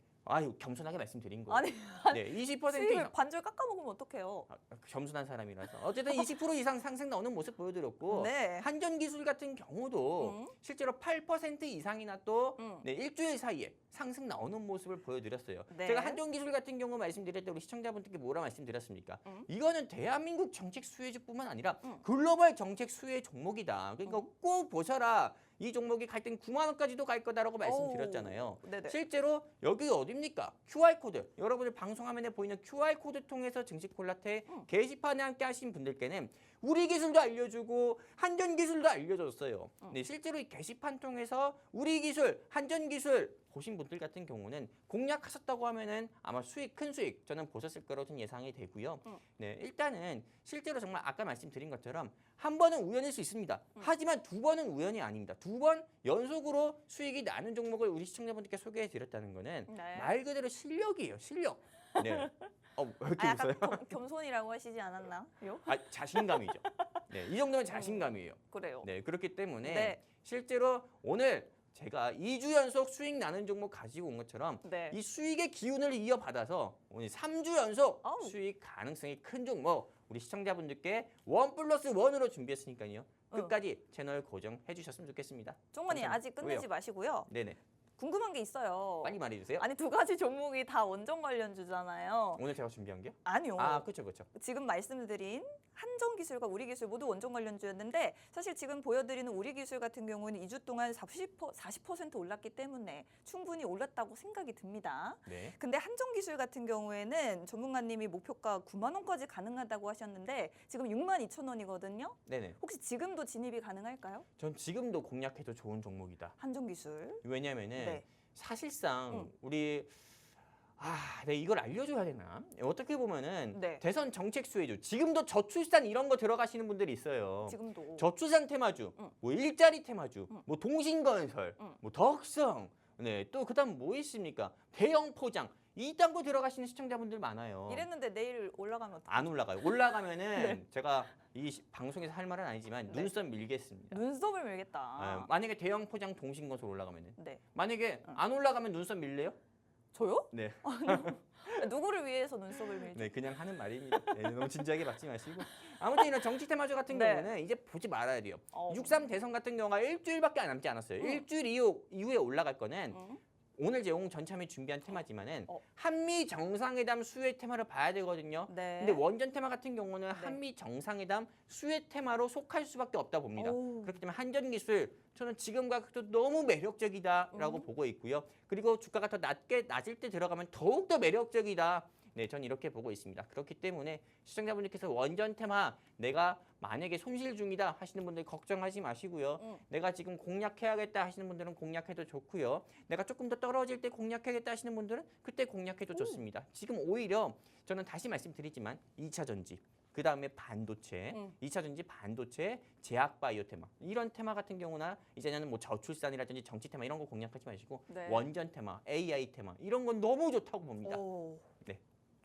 겸손하게 말씀드린 거예요. 아니, 네, 20% 수익을 이상. 반절 깎아먹으면 어떡해요? 겸손한 사람이라서 어쨌든 20% 이상 상승 나오는 모습 보여드렸고 네. 한전기술 같은 경우도 실제로 8% 이상이나 또 일주일 사이에 상승 나오는 모습을 보여드렸어요. 네. 제가 한전기술 같은 경우 말씀드릴 때 우리 시청자분들께 뭐라 말씀드렸습니까? 이거는 대한민국 정책 수혜주뿐만 아니라 글로벌 정책 수혜 종목이다. 그러니까 꼭 보셔라. 이 종목이 갈 땐 9만 원까지도 갈 거다라고 말씀드렸잖아요. 네네. 실제로 여기 어디입니까? QR코드. 여러분들 방송 화면에 보이는 QR코드 통해서 증시 콜라텍 게시판에 함께 하신 분들께는 우리 기술도 알려주고 한전 기술도 알려줬어요. 네, 실제로 이 게시판 통해서 우리 기술, 한전 기술 보신 분들 같은 경우는 공략하셨다고 하면은 아마 큰 수익 저는 보셨을 거라고 좀 예상이 되고요. 네, 일단은 실제로 정말 아까 말씀드린 것처럼 한 번은 우연일 수 있습니다. 하지만 두 번은 우연이 아닙니다. 두 번 연속으로 수익이 나는 종목을 우리 시청자분들께 소개해 드렸다는 거는 네. 말 그대로 실력이에요. 실력. 네. 왜 이렇게 아, 약간 웃어요? 겸손이라고 하시지 않았나요? 자신감이죠. 네, 이 정도면 자신감이에요. 그래요. 네, 그렇기 때문에 네. 실제로 오늘 제가 2주 연속 수익 나는 종목 가지고 온 것처럼 네. 이 수익의 기운을 이어받아서 오늘 3주 연속 어우. 수익 가능성이 큰 종목 우리 시청자분들께 1+1으로 준비했으니까요. 끝까지 채널 고정해 주셨으면 좋겠습니다. 종관님 감사합니다. 아직 끝내지 왜요? 마시고요. 네네. 궁금한 게 있어요. 빨리 말해주세요. 아니 두 가지 종목이 다 원전 관련주잖아요. 오늘 제가 준비한 게요? 아니요. 그렇죠, 그렇죠. 지금 말씀드린 한전 기술과 우리 기술 모두 원전 관련주였는데 사실 지금 보여드리는 우리 기술 같은 경우는 2주 동안 40% 올랐기 때문에 충분히 올랐다고 생각이 듭니다. 네. 근데 한전 기술 같은 경우에는 전문가님이 목표가 9만 원까지 가능하다고 하셨는데 지금 6만 2천 원이거든요. 네네. 혹시 지금도 진입이 가능할까요? 전 지금도 공략해도 좋은 종목이다. 한전 기술. 왜냐면은 네. 사실상 우리 내가 이걸 알려줘야 되나? 어떻게 보면은 네. 대선 정책 수혜주 지금도 저출산 이런 거 들어가시는 분들이 있어요. 지금도. 저출산 테마주, 뭐 일자리 테마주, 뭐 동신건설, 뭐 덕성, 네, 또 그다음 뭐 있습니까? 대형 포장 이딴 거 들어가시는 시청자분들 많아요. 이랬는데 내일 올라가면 어떡해요? 안 올라가요. 올라가면은 제가 이 방송에서 할 말은 아니지만 네. 눈썹 밀겠습니다. 눈썹을 밀겠다. 만약에 대형 포장 동신건설 올라가면은 네. 만약에 안 올라가면 눈썹 밀래요? 저요? 네. 누구를 위해서 눈썹을 밀지? 네, 그냥 하는 말입니다. 네, 너무 진지하게 받지 마시고. 아무튼 이런 정치 테마주 같은 네. 경우는 이제 보지 말아야 돼요. 어. 63 대선 같은 경우가 일주일밖에 남지 않았어요. 일주일 이후에 올라갈 거는 오늘 제공 전참에 준비한 테마지만은 한미 정상회담 수혜 테마를 봐야 되거든요. 네. 근데 원전 테마 같은 경우는 한미 정상회담 수혜 테마로 속할 수밖에 없다 봅니다. 오. 그렇기 때문에 한전 기술 저는 지금과 그도 너무 매력적이다라고 보고 있고요. 그리고 주가가 더 낮을 때 들어가면 더욱 더 매력적이다. 네, 전 이렇게 보고 있습니다. 그렇기 때문에 시청자분들께서 원전 테마 내가 만약에 손실 중이다 하시는 분들 걱정하지 마시고요. 내가 지금 공략해야겠다 하시는 분들은 공략해도 좋고요. 내가 조금 더 떨어질 때 공략해야겠다 하시는 분들은 그때 공략해도 좋습니다. 지금 오히려 저는 다시 말씀드리지만 2차 전지, 그 다음에 반도체, 2차 전지 반도체, 제약 바이오 테마 이런 테마 같은 경우나 이제는 뭐 저출산이라든지 정치 테마 이런 거 공략하지 마시고 네. 원전 테마, AI 테마 이런 건 너무 좋다고 봅니다. 오. 네.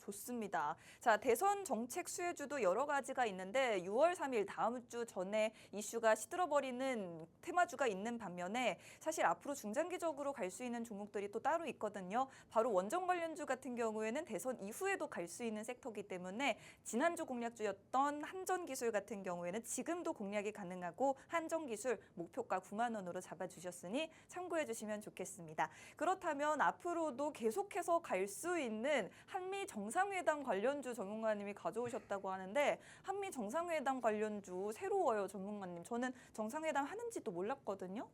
좋습니다. 자, 대선 정책 수혜주도 여러 가지가 있는데 6월 3일 다음 주 전에 이슈가 시들어버리는 테마주가 있는 반면에 사실 앞으로 중장기적으로 갈 수 있는 종목들이 또 따로 있거든요. 바로 원전 관련주 같은 경우에는 대선 이후에도 갈 수 있는 섹터이기 때문에 지난주 공략주였던 한전기술 같은 경우에는 지금도 공략이 가능하고 한전기술 목표가 9만 원으로 잡아주셨으니 참고해 주시면 좋겠습니다. 그렇다면 앞으로도 계속해서 갈 수 있는 한미 정상회담 관련주 전문가님이 가져오셨다고 하는데 한미 정상회담 관련주 새로워요, 전문가님. 저는 정상회담 하는지도 몰랐거든요.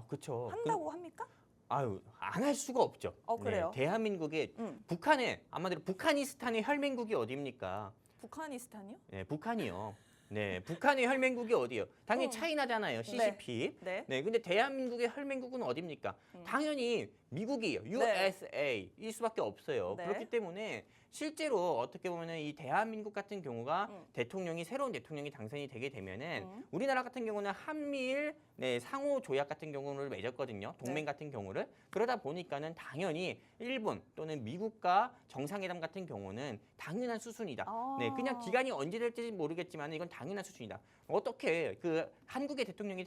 그렇죠. 한다고 합니까? 안 할 수가 없죠. 그래요? 네, 대한민국의 북한의 아마도 북한이스탄의 혈맹국이 어디입니까? 북한이스탄이요? 네, 북한이요. 네, 북한의 혈맹국이 어디예요? 당연히 차이나잖아요. CCP. 네. 네, 근데 대한민국의 혈맹국은 어디입니까? 당연히 미국이에요. USA 일 수밖에 없어요. 네. 그렇기 때문에 실제로 어떻게 보면은 이 대한민국 같은 경우가 새로운 대통령이 당선이 되게 되면은 우리나라 같은 경우는 한미일 상호 조약 같은 경우를 맺었거든요. 동맹 같은 경우를. 그러다 보니까는 당연히 일본 또는 미국과 정상회담 같은 경우는 당연한 수순이다. 네, 그냥 기간이 언제 될지 모르겠지만 이건 당연한 수준이다. 어떻게 그 한국의 대통령이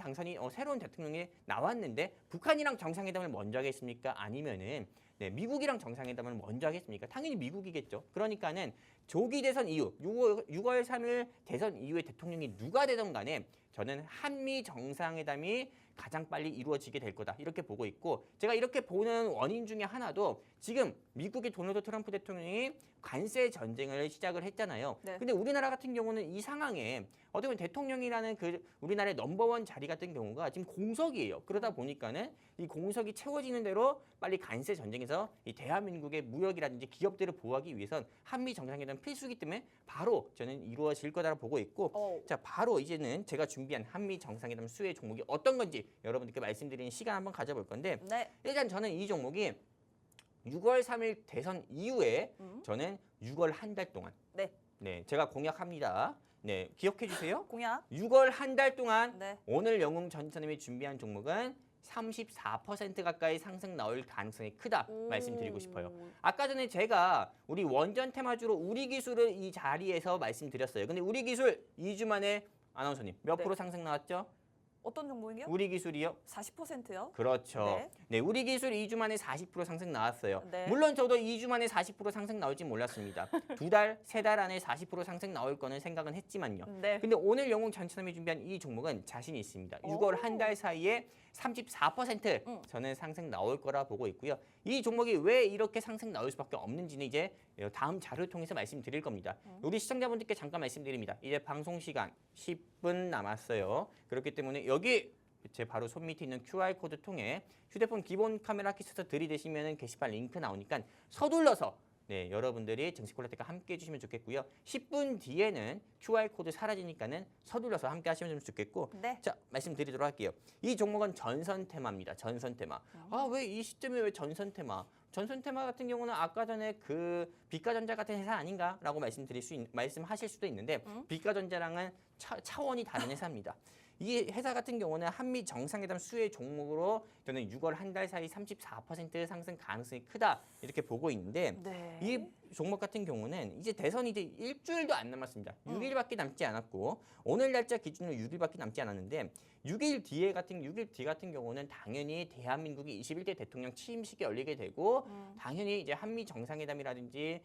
새로운 대통령이 나왔는데 북한이랑 정상회담을 먼저 하겠습니까? 아니면은 미국이랑 정상회담을 먼저 하겠습니까? 당연히 미국이겠죠. 그러니까는 조기 대선 이후 6월 3일 대선 이후에 대통령이 누가 되든 간에 저는 한미 정상회담이 가장 빨리 이루어지게 될 거다 이렇게 보고 있고 제가 이렇게 보는 원인 중에 하나도 지금 미국의 도널드 트럼프 대통령이 관세 전쟁을 시작을 했잖아요. 네. 근데 우리나라 같은 경우는 이 상황에 어떻게 보면 대통령이라는 그 우리나라의 넘버원 자리 같은 경우가 지금 공석이에요. 그러다 보니까는 이 공석이 채워지는 대로 빨리 관세 전쟁에서 그래서 이 대한민국의 무역이라든지 기업들을 보호하기 위해선 한미 정상회담 필수기 때문에 바로 저는 이루어질 거다라고 보고 있고 자 바로 이제는 제가 준비한 한미 정상회담 수혜 종목이 어떤 건지 여러분들께 말씀드리는 시간 한번 가져볼 건데 네. 일단 저는 이 종목이 6월 3일 대선 이후에 저는 6월 한 달 동안 네. 제가 공약합니다. 네, 기억해 주세요. 공약. 6월 한 달 동안 네. 오늘 영웅 전천님이 준비한 종목은 34% 가까이 상승 나올 가능성이 크다 말씀드리고 싶어요. 아까 전에 제가 우리 원전 테마주로 우리 기술을 이 자리에서 말씀드렸어요. 근데 우리 기술 2주 만에 아나운서님 몇 네. 프로 상승 나왔죠? 어떤 종목이요? 우리 기술이요? 40%요? 그렇죠. 네. 네, 우리 기술 2주 만에 40% 상승 나왔어요. 네. 물론 저도 2주 만에 40% 상승 나올지 몰랐습니다. 2달, 3달 안에 40% 상승 나올 거는 생각은 했지만요. 네. 근데 오늘 영웅 전천함이 준비한 이 종목은 자신이 있습니다. 6월 한 달 사이에 34% 저는 상승 나올 거라 보고 있고요. 이 종목이 왜 이렇게 상승 나올 수밖에 없는지는 이제 다음 자료를 통해서 말씀드릴 겁니다. 우리 시청자분들께 잠깐 말씀드립니다. 이제 방송 시간 10분 남았어요. 그렇기 때문에 여기 제 바로 손 밑에 있는 QR코드 통해 휴대폰 기본 카메라 키 써서 들이대시면 게시판 링크 나오니까 서둘러서 여러분들이 증시 콜라텍과 함께 해주시면 좋겠고요. 10분 뒤에는 QR코드 사라지니까는 서둘러서 함께 하시면 좋겠고 네. 자, 말씀드리도록 할게요. 이 종목은 전선 테마입니다. 전선 테마. 아, 왜 이 시점에 왜 전선 테마? 전선 테마 같은 경우는 아까 전에 그 비가전자 같은 회사 아닌가라고 말씀하실 수도 있는데 비가전자랑은 차원이 다른 회사입니다. 이 회사 같은 경우는 한미 정상회담 수혜 종목으로 저는 6월 한 달 사이 34% 상승 가능성이 크다 이렇게 보고 있는데 네. 이 종목 같은 경우는 이제 대선이 이제 일주일도 안 남았습니다. 6일밖에 남지 않았고 오늘 날짜 기준으로 6일밖에 남지 않았는데 6일 뒤 같은 경우는 당연히 대한민국이 21대 대통령 취임식이 열리게 되고 당연히 이제 한미 정상회담이라든지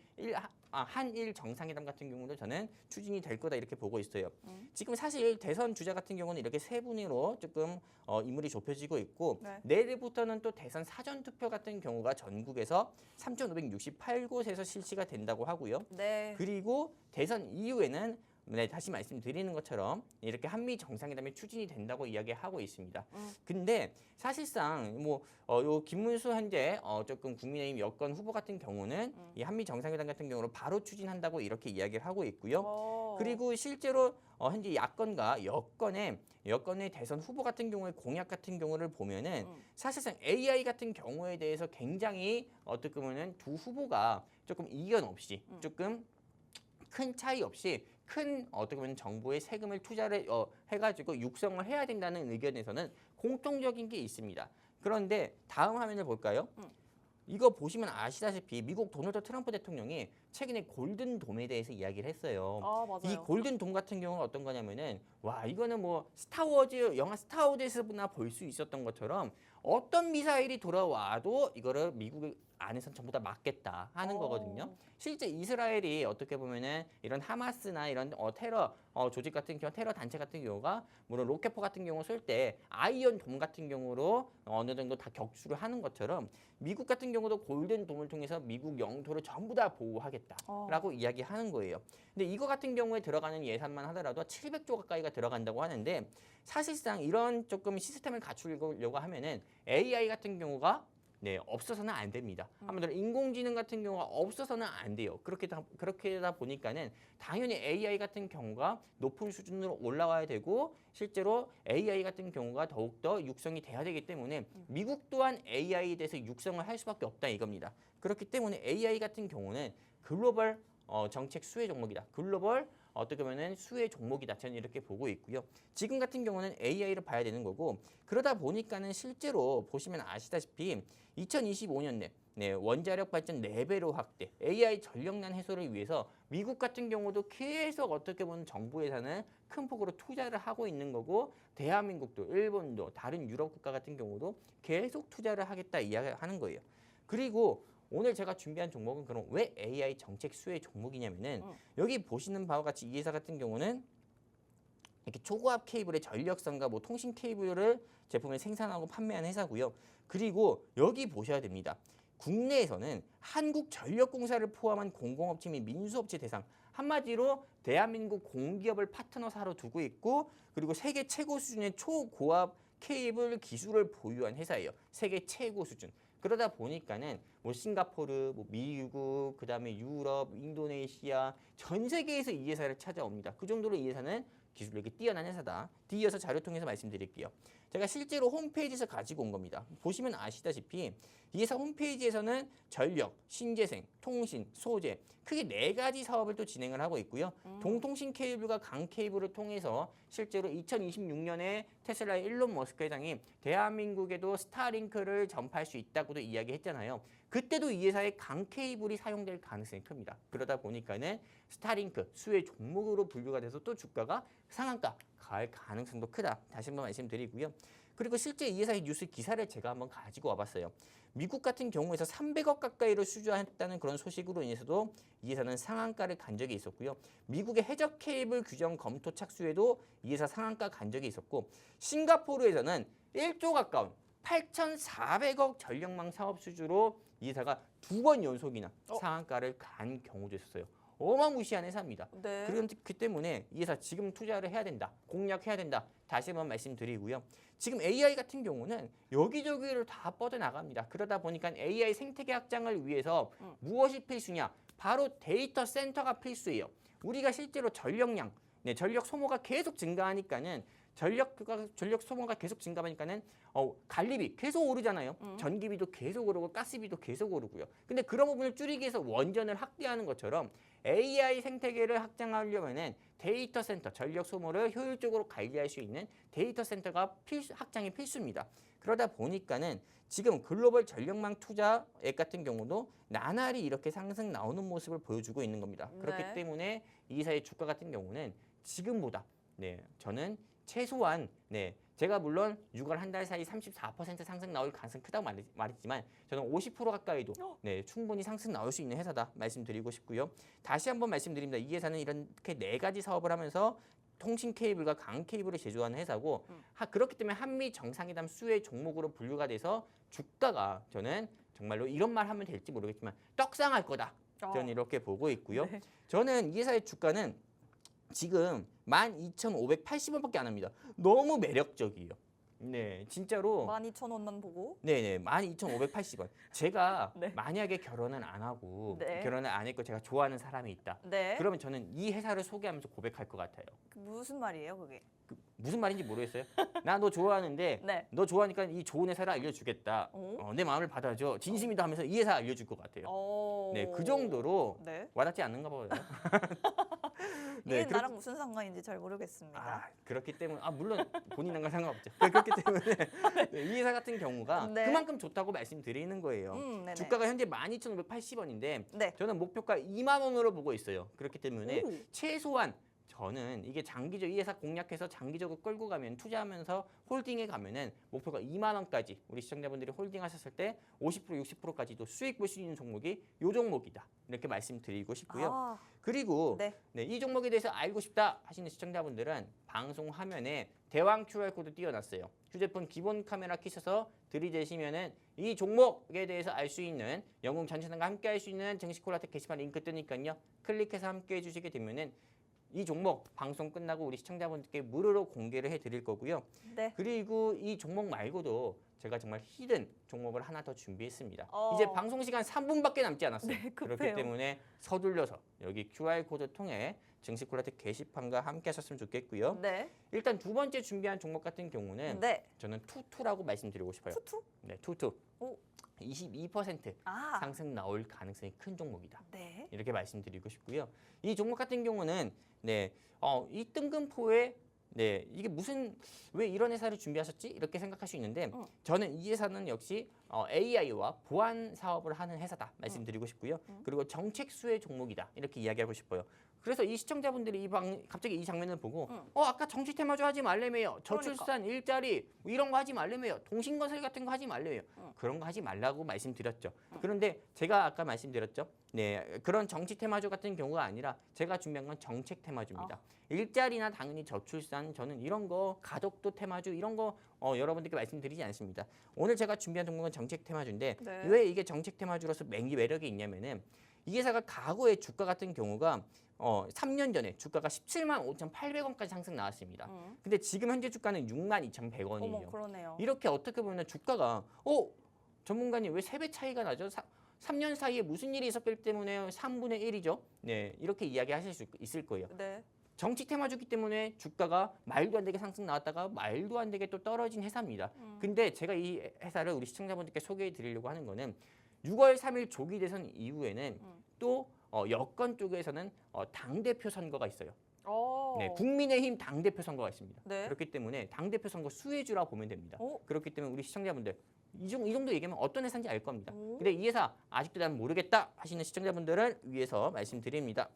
한일 정상회담 같은 경우도 저는 추진이 될 거다 이렇게 보고 있어요. 지금 사실 대선 주자 같은 경우는 이렇게 세 분위로 조금 인물이 좁혀지고 있고 네. 내일부터는 또 대선 사전 투표 같은 경우가 전국에서 3,568곳에서 실시가 된다고 하고요. 네. 그리고 대선 이후에는 다시 말씀드리는 것처럼 이렇게 한미 정상회담이 추진이 된다고 이야기하고 있습니다. 근데 사실상 요 김문수 현재 조금 국민의힘 여권 후보 같은 경우는 이 한미 정상회담 같은 경우로 바로 추진한다고 이렇게 이야기를 하고 있고요. 그리고 실제로 현재 야권과 여권의 대선 후보 같은 경우의 공약 같은 경우를 보면은 사실상 AI 같은 경우에 대해서 굉장히 어떻게 보면은 두 후보가 조금 이견 없이 조금 큰 차이 없이 큰 어떻게 보면 정부의 세금을 투자를 해가지고 육성을 해야 된다는 의견에서는 공통적인 게 있습니다. 그런데 다음 화면을 볼까요? 이거 보시면 아시다시피 미국 도널드 트럼프 대통령이 최근에 골든돔에 대해서 이야기를 했어요. 아, 맞아요. 이 골든돔 같은 경우는 어떤 거냐면은 와 이거는 뭐 스타워즈 영화 스타워즈에서나 볼 수 있었던 것처럼 어떤 미사일이 돌아와도 이거를 미국 안에선 전부 다 막겠다 하는 거거든요. 실제 이스라엘이 어떻게 보면은 이런 하마스나 이런 테러 조직 같은 경우 테러 단체 같은 경우가 물론 로켓포 같은 경우 쏠 때 아이언 돔 같은 경우로 어느 정도 다 격추를 하는 것처럼 미국 같은 경우도 골든 돔을 통해서 미국 영토를 전부 다 보호하겠다라고 이야기하는 거예요. 근데 이거 같은 경우에 들어가는 예산만 하더라도 700조 가까이가 들어간다고 하는데 사실상 이런 조금 시스템을 갖추려고 하면은 AI 같은 경우가 없어서는 안 됩니다. 한마디로 인공지능 같은 경우가 없어서는 안 돼요. 그렇게다 보니까는 당연히 AI 같은 경우가 높은 수준으로 올라와야 되고 실제로 AI 같은 경우가 더욱더 육성이 돼야 되기 때문에 미국 또한 AI에 대해서 육성을 할 수밖에 없다 이겁니다. 그렇기 때문에 AI 같은 경우는 글로벌 정책 수혜 종목이다. 글로벌 어떻게 보면은 수혜 종목이다. 저는 이렇게 보고 있고요. 지금 같은 경우는 AI를 봐야 되는 거고 그러다 보니까는 실제로 보시면 아시다시피 2025년 내 원자력 발전 4배로 확대, AI 전력난 해소를 위해서 미국 같은 경우도 계속 어떻게 보면 정부 예산을 큰 폭으로 투자를 하고 있는 거고 대한민국도 일본도 다른 유럽 국가 같은 경우도 계속 투자를 하겠다 이야기하는 거예요. 그리고 오늘 제가 준비한 종목은 그럼 왜 AI 정책 수혜 종목이냐면은 여기 보시는 바와 같이 이 회사 같은 경우는 이렇게 초고압 케이블의 전력선과 통신 케이블을 제품을 생산하고 판매하는 회사고요. 그리고 여기 보셔야 됩니다. 국내에서는 한국전력공사를 포함한 공공업체 및 민수업체 대상 한마디로 대한민국 공기업을 파트너사로 두고 있고 그리고 세계 최고 수준의 초고압 케이블 기술을 보유한 회사예요. 세계 최고 수준. 그러다 보니까는 뭐 싱가포르, 뭐 미국, 그다음에 유럽, 인도네시아 전 세계에서 이 회사를 찾아옵니다. 그 정도로 이 회사는 기술력이 뛰어난 회사다. 뒤이어서 자료 통해서 말씀드릴게요. 제가 실제로 홈페이지에서 가지고 온 겁니다. 보시면 아시다시피 이 회사 홈페이지에서는 전력, 신재생, 통신, 소재 크게 4가지 사업을 또 진행을 하고 있고요. 동통신 케이블과 강 케이블을 통해서 실제로 2026년에 테슬라의 일론 머스크 회장이 대한민국에도 스타링크를 전파할 수 있다고도 이야기했잖아요. 그때도 이 회사의 강 케이블이 사용될 가능성이 큽니다. 그러다 보니까는 스타링크 수혜 종목으로 분류가 돼서 또 주가가 상한가 갈 가능성도 크다. 다시 한번 말씀드리고요. 그리고 실제 이 회사의 뉴스 기사를 제가 한번 가지고 와봤어요. 미국 같은 경우에서 300억 가까이로 수주했다는 그런 소식으로 인해서도 이 회사는 상한가를 간 적이 있었고요. 미국의 해적 케이블 규정 검토 착수에도 이 회사 상한가 간 적이 있었고 싱가포르에서는 1조 가까운 8,400억 전력망 사업 수주로 이 회사가 2번 연속이나 상한가를 간 경우도 있었어요. 어마무시한 회사입니다. 네. 그렇기 때문에 이 회사 지금 투자를 해야 된다. 공략해야 된다. 다시 한번 말씀드리고요. 지금 AI 같은 경우는 여기저기를 다 뻗어나갑니다. 그러다 보니까 AI 생태계 확장을 위해서 무엇이 필수냐? 바로 데이터 센터가 필수예요. 우리가 실제로 전력량, 전력 소모가 계속 증가하니까는 전력 소모가 계속 증가하니까는 관리비 계속 오르잖아요. 전기비도 계속 오르고 가스비도 계속 오르고요. 근데 그런 부분을 줄이기 위해서 원전을 확대하는 것처럼 AI 생태계를 확장하려면은 데이터 센터, 전력 소모를 효율적으로 관리할 수 있는 데이터 센터가 확장이 필수입니다. 그러다 보니까는 지금 글로벌 전력망 투자액 같은 경우도 나날이 이렇게 상승 나오는 모습을 보여주고 있는 겁니다. 그렇기 네. 때문에 이 회사의 주가 같은 경우는 지금보다 저는 최소한 제가 물론 6월 한 달 사이 34% 상승 나올 가능성이 크다고 말했지만 저는 50% 가까이도 충분히 상승 나올 수 있는 회사다 말씀드리고 싶고요. 다시 한번 말씀드립니다. 이 회사는 이렇게 4가지 사업을 하면서 통신 케이블과 강 케이블을 제조하는 회사고 그렇기 때문에 한미 정상회담 수혜 종목으로 분류가 돼서 주가가 저는 정말로 이런 말 하면 될지 모르겠지만 떡상할 거다. 저는 이렇게 보고 있고요. 네. 저는 이 회사의 주가는 지금 12,580원밖에 안 합니다. 너무 매력적이에요. 네, 진짜로. 12,000원만 보고. 네네, 12,580원. 제가 네. 만약에 결혼을 안 하고 네. 결혼을 안 했고 제가 좋아하는 사람이 있다. 네. 그러면 저는 이 회사를 소개하면서 고백할 것 같아요. 그 무슨 말이에요, 그게? 무슨 말인지 모르겠어요. 나 너 좋아하는데 네. 너 좋아하니까 이 좋은 회사를 알려주겠다. 내 마음을 받아줘. 진심이다 하면서 이 회사 알려줄 것 같아요. 네, 그 정도로 네. 와닿지 않는가 봐요. 이게 그렇- 나랑 무슨 상관인지 잘 모르겠습니다. 그렇기 때문에 물론 본인과 상관없죠. 그렇기 때문에 이 회사 같은 경우가 네. 그만큼 좋다고 말씀드리는 거예요. 네네. 주가가 현재 12,580원인데 네. 저는 목표가 2만 원으로 보고 있어요. 그렇기 때문에 오. 최소한 저는 이게 이 회사 공략해서 장기적으로 끌고 가면 투자하면서 홀딩에 가면은 목표가 2만 원까지 우리 시청자분들이 홀딩하셨을 때 50% 60%까지도 수익 볼 수 있는 종목이 요 종목이다. 이렇게 말씀드리고 싶고요. 아, 그리고 네. 이 종목에 대해서 알고 싶다 하시는 시청자분들은 방송 화면에 대왕 QR코드 띄워놨어요. 휴대폰 기본 카메라 켜셔서 들이대시면은 이 종목에 대해서 알 수 있는 영웅 전체단과 함께 할 수 있는 증시 콜라텍 게시판 링크 뜨니까요. 클릭해서 함께 해주시게 되면은 이 종목 방송 끝나고 우리 시청자분들께 무료로 공개를 해드릴 거고요. 네. 그리고 이 종목 말고도 제가 정말 히든 종목을 하나 더 준비했습니다. 어. 이제 방송 시간 3분밖에 남지 않았어요. 네, 급해요. 그렇기 때문에 서둘러서 여기 QR코드 통해 증시 콜라텍 게시판과 함께 하셨으면 좋겠고요. 네. 일단 두 번째 준비한 종목 같은 경우는 네. 저는 투투라고 말씀드리고 싶어요. 투투? 네, 투투. 오. 22% 아. 상승 나올 가능성이 큰 종목이다. 네. 이렇게 말씀드리고 싶고요. 이 종목 같은 경우는 이 뜬금포에 이게 왜 이런 회사를 준비하셨지? 이렇게 생각할 수 있는데 저는 이 회사는 역시 AI와 보안 사업을 하는 회사다 말씀드리고 싶고요. 그리고 정책 수혜 종목이다 이렇게 이야기하고 싶어요. 그래서 이 시청자분들이 갑자기 이 장면을 보고 아까 정치 테마주 하지 말래매요. 저출산 일자리 뭐 이런 거 하지 말래매요. 통신건설 같은 거 하지 말래매요. 그런 거 하지 말라고 말씀드렸죠. 그런데 제가 아까 말씀드렸죠. 그런 정치 테마주 같은 경우가 아니라 제가 준비한 건 정책 테마주입니다. 일자리나 당연히 저출산 저는 이런 거 가덕도 테마주 이런 거 여러분들께 말씀드리지 않습니다. 오늘 제가 준비한 종목은 정책 테마주인데 네. 왜 이게 정책 테마주로서 매력이 있냐면은 이 회사가 과거의 주가 같은 경우가 3년 전에 주가가 17만 5,800원까지 상승 나왔습니다. 근데 지금 현재 주가는 62,100원이에요. 어머, 그러네요. 이렇게 어떻게 보면 주가가 전문가님 왜 3배 차이가 나죠? 3년 사이에 무슨 일이 있었기 때문에 3분의 1이죠. 네, 이렇게 이야기하실 수 있을 거예요. 네. 정치 테마주기 때문에 주가가 말도 안 되게 상승 나왔다가 말도 안 되게 또 떨어진 회사입니다. 근데 제가 이 회사를 우리 시청자분들께 소개해 드리려고 하는 거는 6월 3일 조기 대선 이후에는 또 여권 쪽에서는 당대표 선거가 있어요. 네, 국민의힘 당대표 선거가 있습니다. 네. 그렇기 때문에 당대표 선거 수혜주라 보면 됩니다. 오. 그렇기 때문에 우리 시청자분들 이 정도 얘기하면 어떤 회사인지 알 겁니다. 오. 근데 이 회사 아직도 난 모르겠다 하시는 시청자분들을 위해서 말씀드립니다.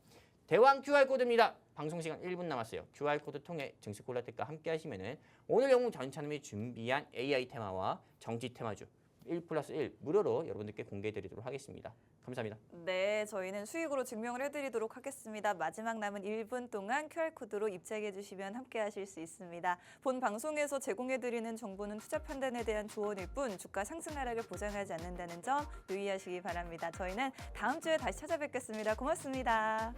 대왕 QR코드입니다. 방송 시간 1분 남았어요. QR코드 통해 증시 콜라텍과 함께 하시면은 오늘 영웅 전찬음이 준비한 AI 테마와 정치 테마주 1+1 무료로 여러분들께 공개해 드리도록 하겠습니다. 감사합니다. 네, 저희는 수익으로 증명을 해드리도록 하겠습니다. 마지막 남은 1분 동안 QR코드로 입장해 주시면 함께 하실 수 있습니다. 본 방송에서 제공해드리는 정보는 투자 판단에 대한 조언일 뿐 주가 상승 하락을 보장하지 않는다는 점 유의하시기 바랍니다. 저희는 다음 주에 다시 찾아뵙겠습니다. 고맙습니다.